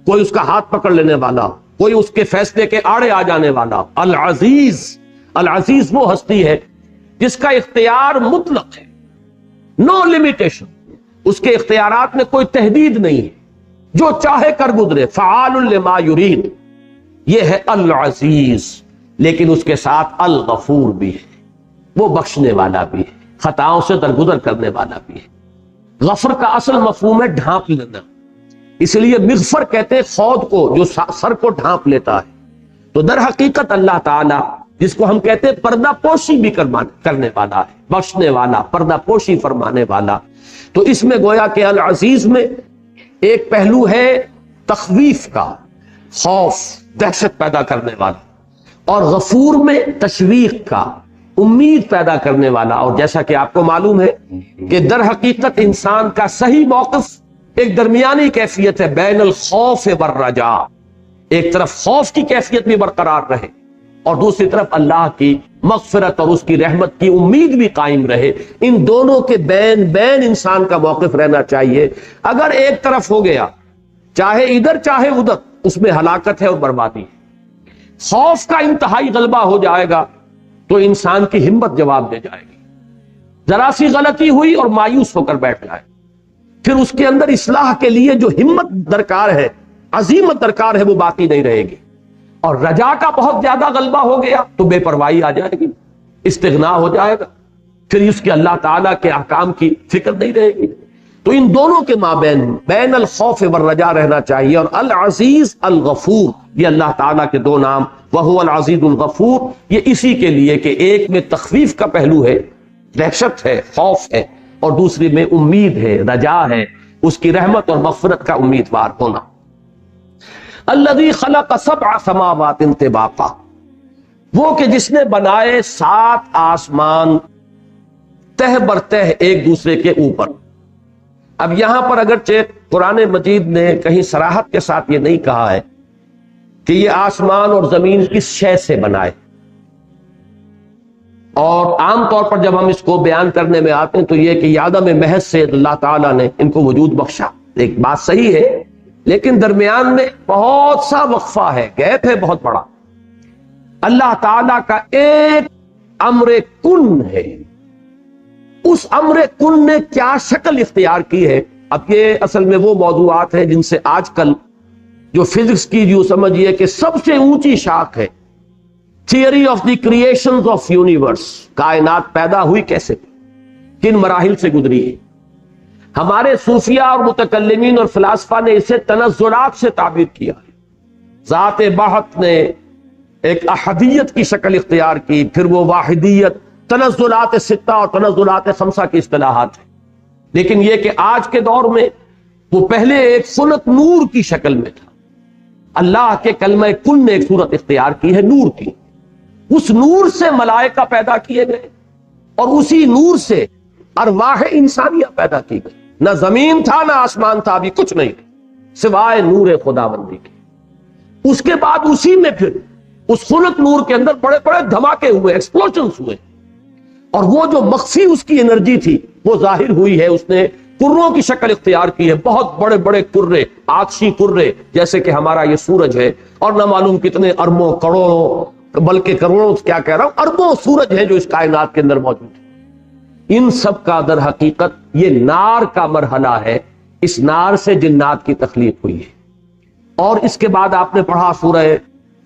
کوئی اس کا ہاتھ پکڑ لینے والا ہو، کوئی اس کے فیصلے کے آڑے آ جانے والا ہو۔ العزیز، العزیز وہ ہستی ہے جس کا اختیار مطلق ہے، نو لمیٹیشن، اس کے اختیارات میں کوئی تحدید نہیں ہے، جو چاہے کر گزرے، فعال لما یرید، یہ ہے العزیز۔ لیکن اس کے ساتھ الغفور بھی ہے، وہ بخشنے والا بھی ہے، خطاؤں سے درگزر کرنے والا بھی ہے۔ غفر کا اصل مفہوم ہے ڈھانپ لینا، اس لیے مغفر کہتے ہیں خود کو جو سر کو ڈھانپ لیتا ہے۔ تو در حقیقت اللہ تعالی جس کو ہم کہتے ہیں پردہ پوشی بھی کرنے والا ہے، بخشنے والا، پردہ پوشی فرمانے والا۔ تو اس میں گویا کہ العزیز میں ایک پہلو ہے تخویف کا، خوف، دہشت پیدا کرنے والا، اور غفور میں تشویق کا، امید پیدا کرنے والا۔ اور جیسا کہ آپ کو معلوم ہے کہ در حقیقت انسان کا صحیح موقف ایک درمیانی کیفیت ہے، بین الخوف والرجاء، ایک طرف خوف کی کیفیت بھی برقرار رہے اور دوسری طرف اللہ کی مغفرت اور اس کی رحمت کی امید بھی قائم رہے۔ ان دونوں کے بین انسان کا موقف رہنا چاہیے۔ اگر ایک طرف ہو گیا، چاہے ادھر چاہے ادھر، اس میں ہلاکت ہے اور بربادی ہے۔ خوف کا انتہائی غلبہ ہو جائے گا تو انسان کی ہمت جواب دے جائے گی، ذرا سی غلطی ہوئی اور مایوس ہو کر بیٹھ جائے، پھر اس کے اندر اصلاح کے لیے جو ہمت درکار ہے، عزیمت درکار ہے، وہ باقی نہیں رہے گی۔ اور رجا کا بہت زیادہ غلبہ ہو گیا تو بے پرواہی آ جائے گی، استغنا ہو جائے گا، پھر اس کے اللہ تعالیٰ کے احکام کی فکر نہیں رہے گی۔ تو ان دونوں کے مابین بین الخوف والرجا رہنا چاہیے۔ اور العزیز الغفور، یہ اللہ تعالیٰ کے دو نام، وہو العزیز الغفور، یہ اسی کے لیے کہ ایک میں تخفیف کا پہلو ہے، دہشت ہے، خوف ہے، اور دوسری میں امید ہے، رجا ہے، اس کی رحمت اور مغفرت کا امیدوار ہونا۔ الذی خلق 7 سماوات طباقا، وہ کہ جس نے بنائے 7 آسمان تہ بر تہ ایک دوسرے کے اوپر۔ اب یہاں پر اگرچہ قرآن مجید نے کہیں صراحت کے ساتھ یہ نہیں کہا ہے کہ یہ آسمان اور زمین کس شے سے بنائے، اور عام طور پر جب ہم اس کو بیان کرنے میں آتے ہیں تو یہ کہ عدم محض سے اللہ تعالیٰ نے ان کو وجود بخشا، ایک بات صحیح ہے، لیکن درمیان میں بہت سا وقفہ ہے، گیپ ہے بہت بڑا۔ اللہ تعالیٰ کا ایک امر کن ہے، اس امر کن نے کیا شکل اختیار کی ہے۔ اب یہ اصل میں وہ موضوعات ہیں جن سے آج کل جو فزکس کی جو سمجھیے کہ سب سے اونچی شاخ ہے، theory of the creation of universe, کائنات پیدا ہوئی کیسے، کن مراحل سے گزری ہے۔ ہمارے صوفیہ اور متکلمین اور فلاسفہ نے اسے تنزلات سے تعبیر کیا ہے۔ ذات بحت نے ایک احدیت کی شکل اختیار کی، پھر وہ واحدیت، تنزلات 6 اور تنزلات 5 کی اصطلاحات ہیں۔ لیکن یہ کہ آج کے دور میں وہ پہلے ایک صورت نور کی شکل میں تھا. اللہ کے کلمہ کن نے ایک صورت اختیار کی ہے نور کی. اس نور سے ملائکہ پیدا کیے گئے اور اسی نور سے ارواح انسانیہ پیدا کی گئی. نہ زمین تھا نہ آسمان تھا، ابھی کچھ نہیں سوائے نور خداوندی کے. اس کے بعد اسی میں پھر اس خلق نور کے اندر بڑے بڑے دھماکے ہوئے، ایکسپلوژنز ہوئے، اور وہ جو مخفی اس کی انرجی تھی وہ ظاہر ہوئی ہے. اس نے کروں کی شکل اختیار کی ہے، بہت بڑے بڑے کرے، آتشی کرے، جیسے کہ ہمارا یہ سورج ہے، اور نہ معلوم کتنے اربوں کروڑوں بلکہ کروڑوں کیا کہہ رہا ہوں، اربوں سورج ہیں جو اس کائنات کے اندر موجود ہیں. ان سب کا در حقیقت یہ نار کا مرحلہ ہے. اس نار سے جنات کی تخلیق ہوئی ہے. اور اس کے بعد آپ نے پڑھا سورہ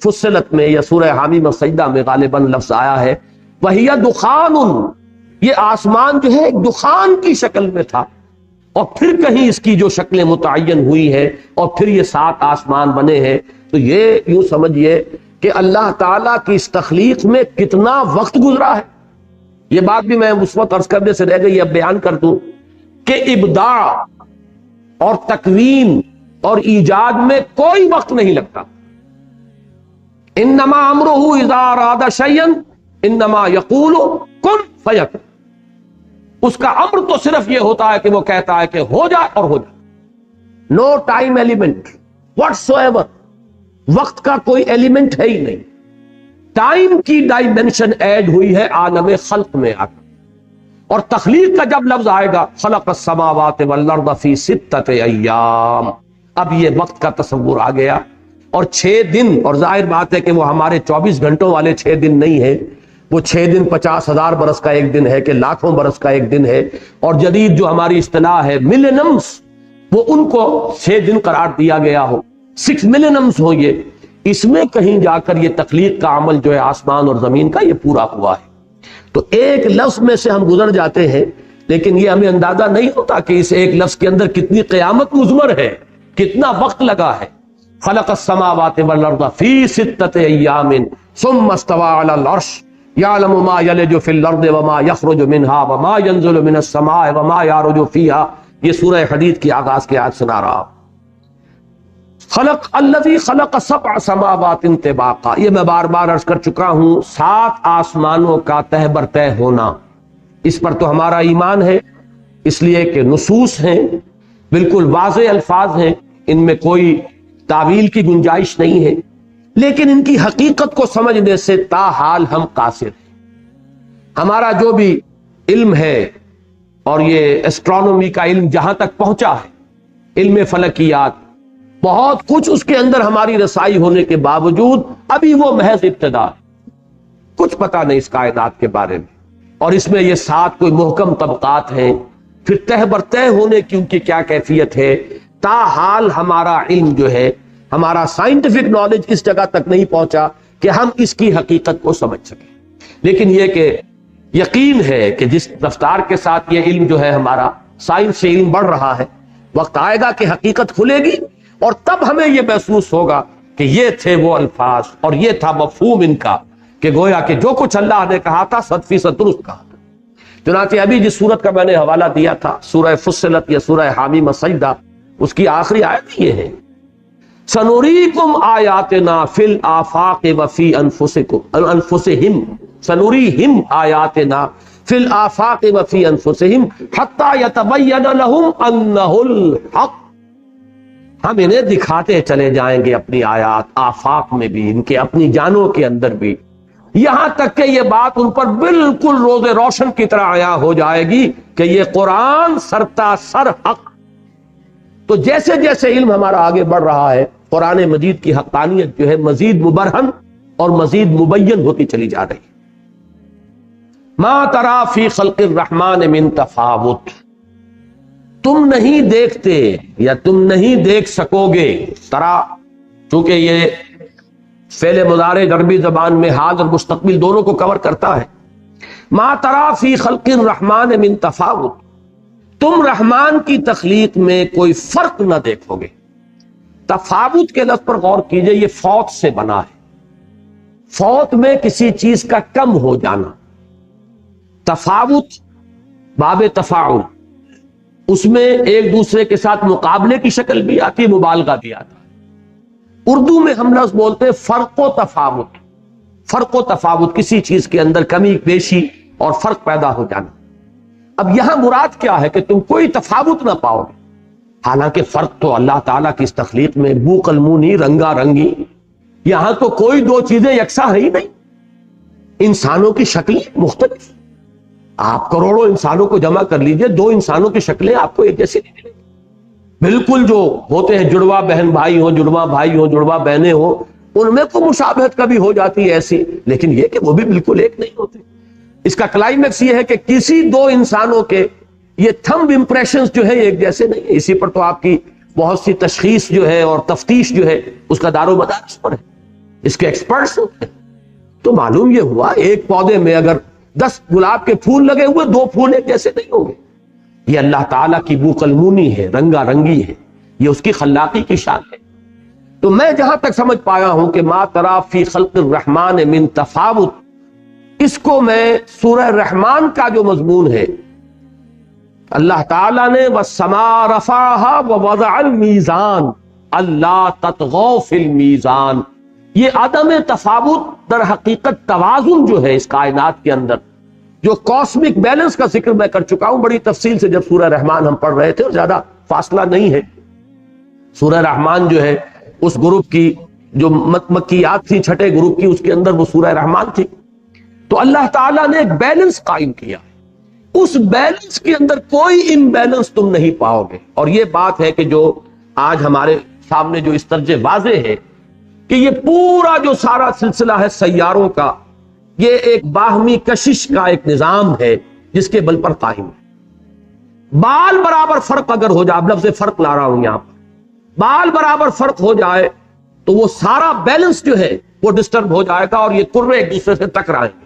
فصلت میں یا سورہ حامیم سجدہ میں غالباً لفظ آیا ہے وَهِيَ دُخَانٌ، یہ آسمان جو ہے ایک دخان کی شکل میں تھا، اور پھر کہیں اس کی جو شکلیں متعین ہوئی ہے اور پھر یہ 7 آسمان بنے ہیں. تو یہ یوں سمجھیے کہ اللہ تعالیٰ کی اس تخلیق میں کتنا وقت گزرا ہے. یہ بات بھی میں اس وقت عرض کرنے سے رہ گئی، اب بیان کر دوں کہ ابداع اور تکوین اور ایجاد میں کوئی وقت نہیں لگتا. انما امرہ اذا اراد شیئا انما یقول کن فیکون. اس کا امر تو صرف یہ ہوتا ہے کہ وہ کہتا ہے کہ ہو جائے اور ہو جائے. نو ٹائم ایلیمنٹ واٹس ایور، وقت کا کوئی ایلیمنٹ ہے ہی نہیں. ٹائم کی ڈائمنشن ایڈ ہوئی ہے عالم خلق میں آ کر. اور تخلیق کا جب لفظ آئے گا خلق السماوات والارض فی 6 ایام، اب یہ وقت کا تصور آ گیا. اور 6 دن، اور ظاہر بات ہے کہ وہ ہمارے 24 گھنٹوں والے 6 دن نہیں ہیں، وہ 6 دن 50,000 برس کا ایک دن ہے کہ لاکھوں برس کا ایک دن ہے. اور جدید جو ہماری اصطلاح ہے ملینمز، وہ ان کو 6 دن قرار دیا گیا ہو، 6 ملینمز ہو. یہ اس میں کہیں جا کر یہ تخلیق کا عمل جو ہے آسمان اور زمین کا یہ پورا ہوا ہے. تو ایک لفظ میں سے ہم گزر جاتے ہیں، لیکن یہ ہمیں اندازہ نہیں ہوتا کہ اس ایک لفظ کے اندر کتنی قیامت مضمر ہے، کتنا وقت لگا ہے. خلق السماوات والارض فی 6 ایام ثم استوى على العرش يعلم ما يلج في الارض وما يخرج منها وما ينزل من السماء وما يعرج فيها. یہ سورہ حدید کی آغاز کی آیت سنا رہا. خلق الذی خلق 7 سماوات طباقا، یہ میں بار بار عرض کر چکا ہوں، 7 آسمانوں کا تہ بر تہ ہونا، اس پر تو ہمارا ایمان ہے، اس لیے کہ نصوص ہیں، بالکل واضح الفاظ ہیں، ان میں کوئی تعویل کی گنجائش نہیں ہے. لیکن ان کی حقیقت کو سمجھنے سے تاحال ہم قاصر ہیں. ہمارا جو بھی علم ہے اور یہ ایسٹرونومی کا علم جہاں تک پہنچا ہے، علم فلکیات، بہت کچھ اس کے اندر ہماری رسائی ہونے کے باوجود ابھی وہ محض ابتدا ہے. کچھ پتہ نہیں اس کائنات کے بارے میں. اور اس میں یہ 7 کوئی محکم طبقات ہیں، پھر تہ بر تہ ہونے کی ان کی کیا کیفیت ہے. تاحال ہمارا علم جو ہے، ہمارا سائنٹیفک نالج اس جگہ تک نہیں پہنچا کہ ہم اس کی حقیقت کو سمجھ سکیں. لیکن یہ کہ یقین ہے کہ جس رفتار کے ساتھ یہ علم جو ہے ہمارا سائنس سے علم بڑھ رہا ہے، وقت آئے گا کہ حقیقت کھلے گی، اور تب ہمیں یہ محسوس ہوگا کہ یہ تھے وہ الفاظ اور یہ تھا مفہوم ان کا، کہ گویا کہ جو کچھ اللہ نے کہا تھا 100% درست کہا تھا. چنانچہ ابھی جس سورت کا میں نے حوالہ دیا تھا سورہ فصلت یا سورہ حامیم سجدہ، اس کی آخری آیت یہ ہے سنوریکم آیاتنا فی الآفاق وفی انفسہم، سنوریہم آیاتنا فی الآفاق وفی انفسہم حتی یتبین لہم انہ الحق. ہم انہیں دکھاتے چلے جائیں گے اپنی آیات آفاق میں بھی، ان کے اپنی جانوں کے اندر بھی، یہاں تک کہ یہ بات ان پر بالکل روز روشن کی طرح عیاں ہو جائے گی کہ یہ قرآن سرتا سر حق. تو جیسے جیسے علم ہمارا آگے بڑھ رہا ہے، قرآن مجید کی حقانیت جو ہے مزید مبرہن اور مزید مبین ہوتی چلی جا رہی. ما ترا فی خلق الرحمن من تفاوت، تم نہیں دیکھتے یا تم نہیں دیکھ سکو گے. ترا چونکہ یہ فعل مضارع عربی زبان میں حال اور مستقبل دونوں کو کور کرتا ہے. ما ترا فی خلق الرحمن من تفاوت، تم رحمان کی تخلیق میں کوئی فرق نہ دیکھو گے. تفاوت کے لفظ پر غور کیجئے، یہ فوت سے بنا ہے. فوت میں کسی چیز کا کم ہو جانا، تفاوت باب تفاعل. اس میں ایک دوسرے کے ساتھ مقابلے کی شکل بھی آتی ہے، مبالغہ بھی آتا ہے۔ اردو میں ہم لفظ بولتے ہیں فرق و تفاوت، فرق و تفاوت، کسی چیز کے اندر کمی بیشی اور فرق پیدا ہو جانا۔ اب یہاں مراد کیا ہے کہ تم کوئی تفاوت نہ پاؤ گے، حالانکہ فرق تو اللہ تعالیٰ کی اس تخلیق میں بو قلمونی، رنگا رنگی، یہاں تو کوئی دو چیزیں یکساں ہے ہی نہیں۔ انسانوں کی شکلیں مختلف، آپ کروڑوں انسانوں کو جمع کر لیجئے، دو انسانوں کی شکلیں آپ کو ایک جیسی نہیں ملیں گی۔ بالکل جو ہوتے ہیں جڑوا بہن بھائی ہوں، جڑوا بھائی ہوں، جڑوا بہنیں ہوں، ان میں تو مشابہت کبھی ہو جاتی ہے ایسی، لیکن یہ کہ وہ بھی بالکل ایک نہیں ہوتے۔ اس کا کلائمیکس یہ ہے کہ کسی دو انسانوں کے یہ تھمب امپریشنز جو ہے ایک جیسے نہیں ہیں۔ اسی پر تو آپ کی بہت سی تشخیص جو ہے اور تفتیش جو ہے اس کا دار و مدار اس پر ہے، اس کے ایکسپرٹس ہوتے ہیں۔ تو معلوم یہ ہوا ایک پودے میں اگر 10 گلاب کے پھول لگے ہوئے، 2 پھول ایک جیسے نہیں ہوں گے۔ یہ اللہ تعالیٰ کی بو قلمونی ہے، رنگا رنگی ہے، یہ اس کی خلاقی کی شان ہے۔ تو میں جہاں تک سمجھ پایا ہوں کہ ما تری فی خلق الرحمن من تفاوت، اس کو میں سورہ رحمان کا جو مضمون ہے، اللہ تعالیٰ نے وَالسَّمَاءَ رَفَعَهَا وَوَضَعَ الْمِيزَانَ اللہ تطغوا فی المیزان، یہ عدم تفاوت در حقیقت توازن جو ہے اس کائنات کے اندر، جو کاسمک بیلنس کا ذکر میں کر چکا ہوں بڑی تفصیل سے جب سورہ رحمان ہم پڑھ رہے تھے، اور زیادہ فاصلہ نہیں ہے۔ سورہ رحمان جو ہے اس گروپ کی جو مکیات تھی، چھٹے گروپ کی، اس کے اندر وہ سورہ رحمان تھی۔ تو اللہ تعالیٰ نے ایک بیلنس قائم کیا، اس بیلنس کے اندر کوئی امبیلنس تم نہیں پاؤ گے۔ اور یہ بات ہے کہ جو آج ہمارے سامنے جو اس طرح واضح ہے کہ یہ پورا جو سارا سلسلہ ہے سیاروں کا، یہ ایک باہمی کشش کا ایک نظام ہے جس کے بل پر قائم ہے۔ بال برابر فرق اگر ہو جائے، لفظ فرق لا رہا ہوں یہاں پر، بال برابر فرق ہو جائے تو وہ سارا بیلنس جو ہے وہ ڈسٹرب ہو جائے گا اور یہ کرے ایک دوسرے سے ٹکرائیں گے۔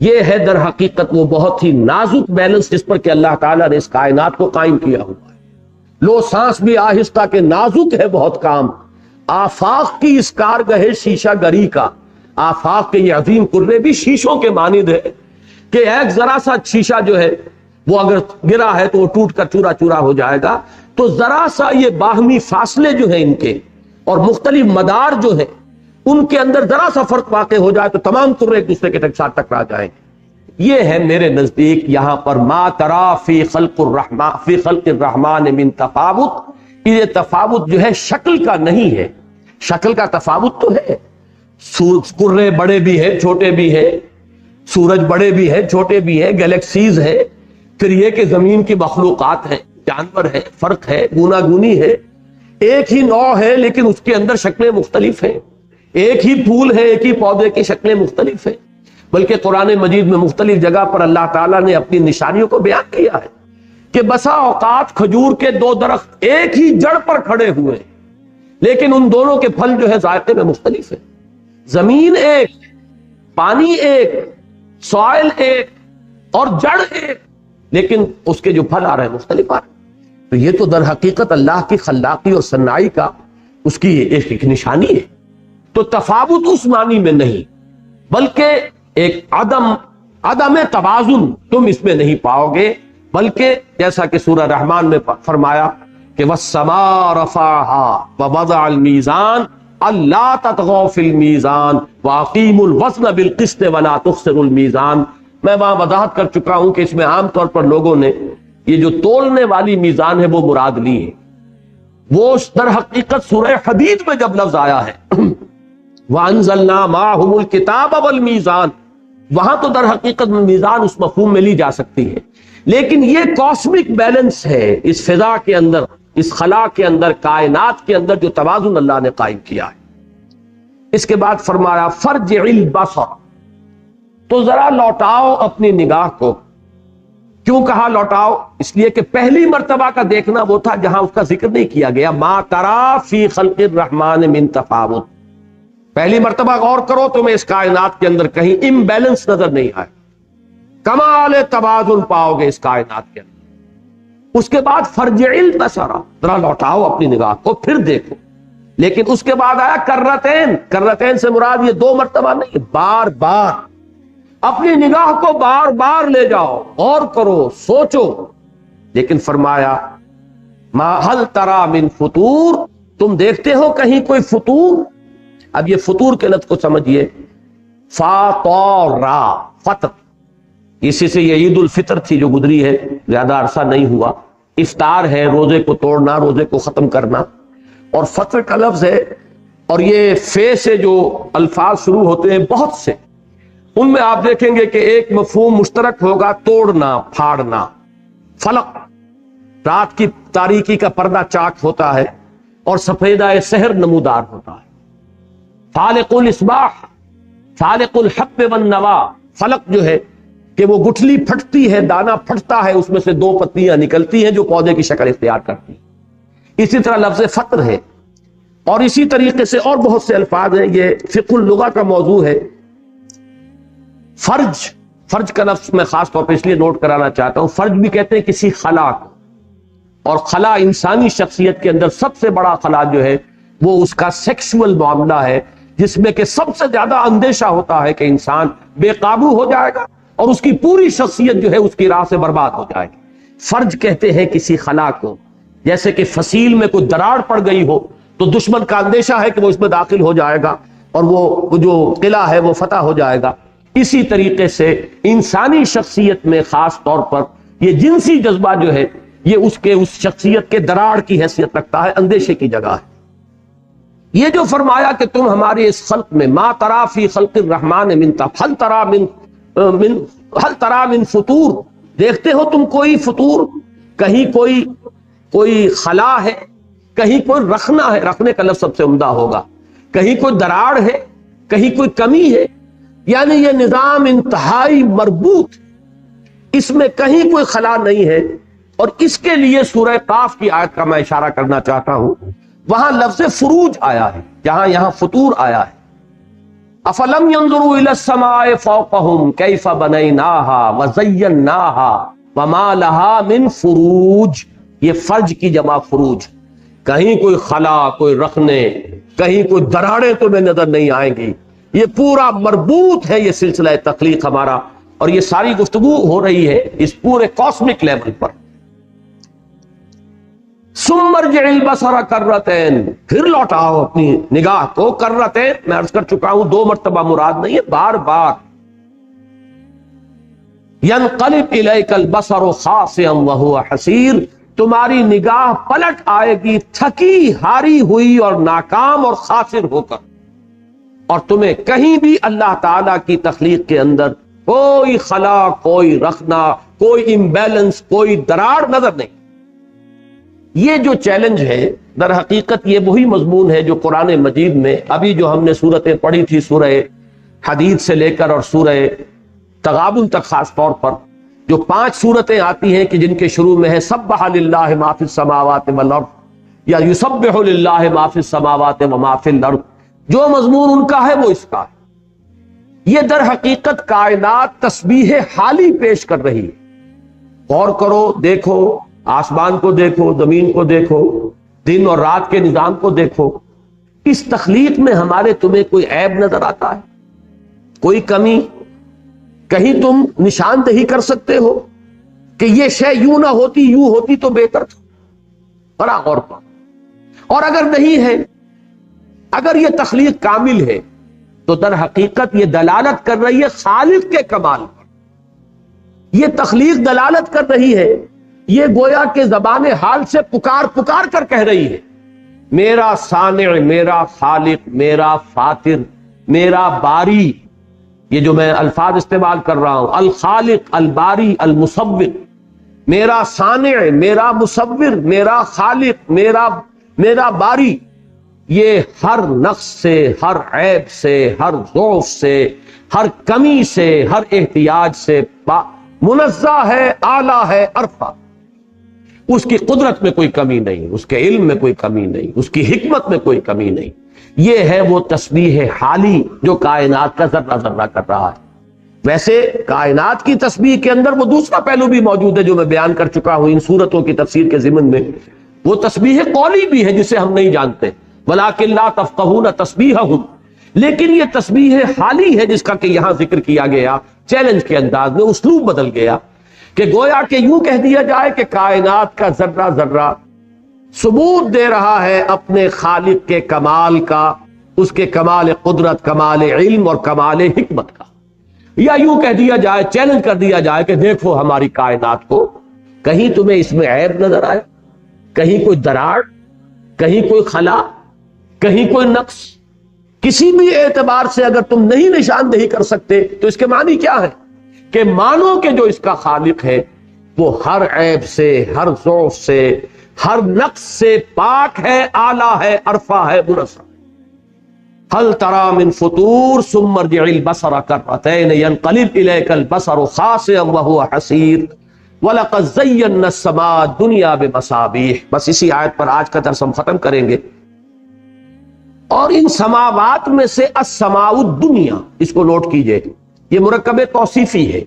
یہ ہے در حقیقت وہ بہت ہی نازک بیلنس جس پر کہ اللہ تعالیٰ نے اس کائنات کو قائم کیا ہوا ہے۔ لو سانس بھی آہستہ کے نازک ہے بہت کام، آفاق کی اس کارگہ شیشہ گری کا، آفاق کے یہ عظیم کرے بھی شیشوں کے مانند ہے کہ ایک ذرا سا شیشہ جو ہے وہ اگر گرا ہے تو وہ ٹوٹ کر چورا چورا ہو جائے گا۔ تو ذرا سا یہ باہمی فاصلے جو ہیں ان کے اور مختلف مدار جو ہیں ان کے اندر ذرا سا فرق واقع ہو جائے تو تمام کرے ایک دوسرے کے ساتھ ٹکرا جائیں گے۔ یہ ہے میرے نزدیک یہاں پر ما ترا فی خلق الرحمن من تفاوت۔ یہ تفاوت جو ہے شکل کا نہیں ہے، شکل کا تفاوت تو ہے، کرے بڑے بھی ہیں چھوٹے بھی ہیں، سورج بڑے بھی ہیں چھوٹے بھی ہیں، گیلیکسیز ہے، پھر یہ کہ زمین کی مخلوقات ہیں، جانور ہے، فرق ہے، گونا گونی ہے، ایک ہی نوع ہے لیکن اس کے اندر شکلیں مختلف ہیں، ایک ہی پھول ہے، ایک ہی پودے کی شکلیں مختلف ہیں۔ بلکہ قرآن مجید میں مختلف جگہ پر اللہ تعالیٰ نے اپنی نشانیوں کو بیان کیا ہے کہ بسا اوقات کھجور کے 2 درخت ایک ہی جڑ پر کھڑے ہوئے لیکن ان دونوں کے پھل جو ہے ذائقے میں مختلف ہیں۔ زمین ایک، پانی ایک، سوائل ایک اور جڑ ایک، لیکن اس کے جو پھل آ رہے ہیں مختلف آ رہے ہیں۔ تو یہ تو در حقیقت اللہ کی خلاقی اور صنائی کا اس کی ایک نشانی ہے۔ تو تفاوت اس معنی میں نہیں بلکہ ایک عدم توازن تم اس میں نہیں پاؤ گے، بلکہ جیسا کہ سورہ رحمان میں فرمایا کہ وَالسَّمَاءَ رَفَعَهَا وَوَضَعَ الْمِيزَانَ اللہ تطغوا فی المیزان وَأَقِیمُوا الْوَزْنَ بِالْقِسْطِ وَلَا تُخْسِرُوا الْمِيزَانَ۔ میں وہاں وضاحت کر چکا ہوں کہ اس میں عام طور پر لوگوں نے یہ جو تولنے والی میزان ہے وہ مراد لی ہے۔ وہ در حقیقت سورہ حدید میں جب لفظ آیا ہے وَأَنزَلْنَا مَعَهُمُ الْكِتَابَ وَالْمِيزَانَ، وہاں تو در حقیقت میزان اس مفہوم میں لی جا سکتی ہے، لیکن یہ کاسمک بیلنس ہے اس فضا کے اندر، اس خلا کے اندر، کائنات کے اندر جو توازن اللہ نے قائم کیا ہے۔ اس کے بعد فرمایا فَارْجِعِ الْبَصَرَ، تو ذرا لوٹاؤ اپنی نگاہ کو۔ کیوں کہا لوٹاؤ؟ اس لیے کہ پہلی مرتبہ کا دیکھنا وہ تھا جہاں اس کا ذکر نہیں کیا گیا، ما ترا فی خلق الرحمن من تفاوت۔ پہلی مرتبہ غور کرو تمہیں اس کائنات کے اندر کہیں امبیلنس نظر نہیں آئے، کمال توازن پاؤ گے اس کائنات کے اندر۔ اس کے بعد فرجع البصر، ذرا لوٹاؤ اپنی نگاہ کو پھر دیکھو۔ لیکن اس کے بعد آیا کرتین، کرتین سے مراد یہ 2 مرتبہ نہیں، بار بار اپنی نگاہ کو بار بار لے جاؤ، غور کرو، سوچو۔ لیکن فرمایا ما هل ترى من فطور، تم دیکھتے ہو کہیں کوئی فطور؟ اب یہ فطور کے لفظ کو سمجھیے، فاطورا، فطر، اسی سے یہ عید الفطر تھی جو گزری ہے، زیادہ عرصہ نہیں ہوا، افطار ہے روزے کو توڑنا، روزے کو ختم کرنا، اور فطر کا لفظ ہے، اور یہ فے سے جو الفاظ شروع ہوتے ہیں بہت سے، ان میں آپ دیکھیں گے کہ ایک مفہوم مشترک ہوگا، توڑنا، پھاڑنا۔ فلق، رات کی تاریکی کا پردہ چاک ہوتا ہے اور سفیدہ سحر نمودار ہوتا ہے۔ فالق الاصباح، فالق الحب والنوا، فلق جو ہے کہ وہ گٹھلی پھٹتی ہے، دانہ پھٹتا ہے، اس میں سے دو پتیاں نکلتی ہیں جو پودے کی شکل اختیار کرتی ہیں۔ اسی طرح لفظ فطر ہے، اور اسی طریقے سے اور بہت سے الفاظ ہیں۔ یہ فقہ اللغہ کا موضوع ہے۔ فرج، فرج کا لفظ میں خاص طور پہ اس لیے نوٹ کرانا چاہتا ہوں، فرج بھی کہتے ہیں کسی خلا کو، اور خلا انسانی شخصیت کے اندر سب سے بڑا خلا جو ہے وہ اس کا سیکسول معاملہ ہے، جس میں کہ سب سے زیادہ اندیشہ ہوتا ہے کہ انسان بے قابو ہو جائے گا اور اس کی پوری شخصیت جو ہے اس کی راہ سے برباد ہو جائے گی۔ فرج کہتے ہیں کسی خلا کو، جیسے کہ فصیل میں کوئی دراڑ پڑ گئی ہو تو دشمن کا اندیشہ ہے کہ وہ اس میں داخل ہو جائے گا اور وہ جو قلعہ ہے وہ فتح ہو جائے گا۔ اسی طریقے سے انسانی شخصیت میں خاص طور پر یہ جنسی جذبہ جو ہے یہ اس شخصیت کے دراڑ کی حیثیت رکھتا ہے، اندیشے کی جگہ ہے۔ یہ جو فرمایا کہ تم ہمارے اس خلق میں ما ترا فی خلق الرحمن من هل ترى من فطور، دیکھتے ہو تم کوئی فطور؟ کہیں کوئی خلا ہے، کہیں کوئی رخنا ہے، رکھنے کا لفظ سب سے عمدہ ہوگا، کہیں کوئی دراڑ ہے، کہیں کوئی کمی ہے، یعنی یہ نظام انتہائی مربوط، اس میں کہیں کوئی خلا نہیں ہے۔ اور اس کے لیے سورہ قاف کی آیت کا میں اشارہ کرنا چاہتا ہوں، وہاں لفظ فروج آیا ہے جہاں یہاں فطور آیا ہے۔ افلم ينظروا الى السماء فوقهم كيف بنيناها وزيناها وما لها من فروج، یہ فرج کی جمع فروج، کہیں کوئی خلا، کوئی رخنے، کہیں کوئی دراڑیں تمہیں نظر نہیں آئیں گی۔ یہ پورا مربوط ہے یہ سلسلہ تخلیق ہمارا، اور یہ ساری گفتگو ہو رہی ہے اس پورے کاسمک لیول پر۔ ثم ارجع البصر کرتین، پھر لوٹاؤ اپنی نگاہ کو، کرتین میں عرض کر چکا ہوں 2 مرتبہ مراد نہیں ہے، بار بار۔ ینقلب الیک البصر خاسئا وهو حسیر، تمہاری نگاہ پلٹ آئے گی تھکی ہاری ہوئی اور ناکام اور خاسر ہو کر، اور تمہیں کہیں بھی اللہ تعالی کی تخلیق کے اندر کوئی خلا، کوئی رخنا، کوئی امبیلنس، کوئی دراڑ نظر نہیں۔ یہ جو چیلنج ہے در حقیقت یہ وہی مضمون ہے جو قرآن مجید میں ابھی جو ہم نے صورتیں پڑھی تھی، سورہ حدید سے لے کر اور سورہ تغابن تک، خاص طور پر جو 5 صورتیں آتی ہیں کہ جن کے شروع میں ہے سبح للہ ما فی السماوات والارض یا یسبح للہ ما فی السماوات وما فی الارض، جو مضمون ان کا ہے وہ اس کا ہے۔ یہ در حقیقت کائنات تسبیح حالی پیش کر رہی ہے۔ غور کرو، دیکھو، آسمان کو دیکھو، زمین کو دیکھو، دن اور رات کے نظام کو دیکھو، اس تخلیق میں ہمارے تمہیں کوئی عیب نظر آتا ہے؟ کوئی کمی؟ کہیں تم نشاندہی کر سکتے ہو کہ یہ شے یوں نہ ہوتی، یوں ہوتی تو بہتر تھا؟ بڑا غور پر۔ اور اگر نہیں ہے، اگر یہ تخلیق کامل ہے تو در حقیقت یہ دلالت کر رہی ہے خالق کے کمال پر۔ یہ تخلیق دلالت کر رہی ہے، یہ گویا کہ زبان حال سے پکار کر کہہ رہی ہے، میرا صانع، میرا خالق، میرا فاتر، میرا باری، یہ جو میں الفاظ استعمال کر رہا ہوں، الخالق، الباری، المصور، میرا صانع، میرا مصور، میرا خالق، میرا باری، یہ ہر نقص سے، ہر عیب سے، ہر ضعف سے، ہر کمی سے، ہر احتیاج سے منزہ ہے، اعلیٰ ہے، عرفہ۔ اس کی قدرت میں کوئی کمی نہیں، اس کے علم میں کوئی کمی نہیں، اس کی حکمت میں کوئی کمی نہیں۔ یہ ہے وہ تسبیح حالی جو کائنات کا ذرہ ذرہ کر رہا ہے۔ ویسے کائنات کی تسبیح کے اندر وہ دوسرا پہلو بھی موجود ہے جو میں بیان کر چکا ہوں ان صورتوں کی تفسیر کے ضمن میں، وہ تسبیح قولی بھی ہے جسے ہم نہیں جانتے، وَلَٰكِن لَا تَفْقَهُونَ تَسْبِيحَهُمْ، لیکن یہ تسبیح حالی ہے جس کا کہ یہاں ذکر کیا گیا چیلنج کے انداز میں، اسلوب بدل گیا کہ گویا کہ یوں کہہ دیا جائے کہ کائنات کا ذرہ ذرہ ثبوت دے رہا ہے اپنے خالق کے کمال کا، اس کے کمال قدرت، کمال علم اور کمال حکمت کا۔ یا یوں کہہ دیا جائے، چیلنج کر دیا جائے کہ دیکھو ہماری کائنات کو، کہیں تمہیں اس میں عیب نظر آئے، کہیں کوئی دراڑ، کہیں کوئی خلا، کہیں کوئی نقص، کسی بھی اعتبار سے اگر تم نہیں نشاندہی کر سکتے تو اس کے معنی کیا ہے؟ کہ مانو کہ جو اس کا خالق ہے وہ ہر عیب سے، ہر ضعف سے، ہر نقص سے پاک ہے، اعلیٰ ہے، عرفہ ہے، منزہ۔ هل ترى من فطور ثم ارجع البصر كرتين ينقلب اليك البصر خاسئا وهو حسير وَلَقَدْ زَيَّنَّا السَّمَاءَ الدُّنْيَا بِمَصَابِيحَ۔ بس اسی آیت پر آج کا درس ہم ختم کریں گے۔ اور ان سماوات میں سے السماء الدنیا، اس کو نوٹ کیجئے، یہ مرکب توصیفی ہے،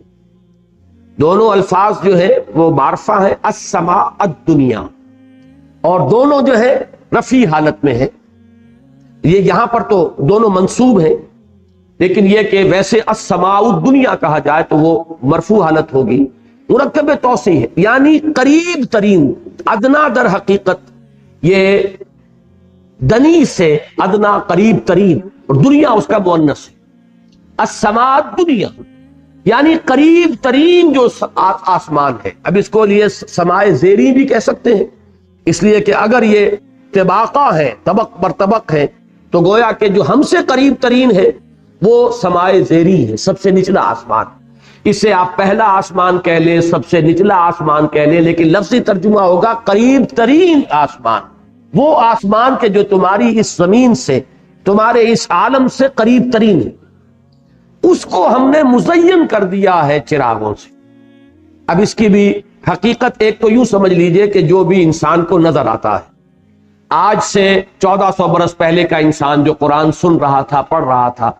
دونوں الفاظ جو ہے وہ معرفہ ہے، السماء الدنیا، اور دونوں جو ہے رفیع حالت میں ہے۔ یہ یہاں پر تو دونوں منصوب ہیں، لیکن یہ کہ ویسے السماء الدنیا کہا جائے تو وہ مرفوع حالت ہوگی، مرکب توسیع ہے، یعنی قریب ترین، ادنا در حقیقت یہ دنی سے ادنا قریب ترین، اور دنیا اس کا مؤنث ہے۔ السماء الدنیا یعنی قریب ترین جو آسمان ہے۔ اب اس کو لیے سمائے زیری بھی کہہ سکتے ہیں، اس لیے کہ اگر یہ طباقہ ہے، طبق بر طبق ہے، تو گویا کہ جو ہم سے قریب ترین ہے وہ سمائے زیری ہے، سب سے نچلا آسمان۔ اسے آپ پہلا آسمان کہہ لیں، سب سے نچلا آسمان کہہ لیں، لیکن لفظی ترجمہ ہوگا قریب ترین آسمان، وہ آسمان کے جو تمہاری اس زمین سے، تمہارے اس عالم سے قریب ترین ہے، اس کو ہم نے مزین کر دیا ہے چراغوں سے۔ اب اس کی بھی حقیقت ایک تو یوں سمجھ لیجئے کہ جو بھی انسان کو نظر آتا ہے، آج سے 1400 برس پہلے کا انسان جو قرآن سن رہا تھا، پڑھ رہا تھا،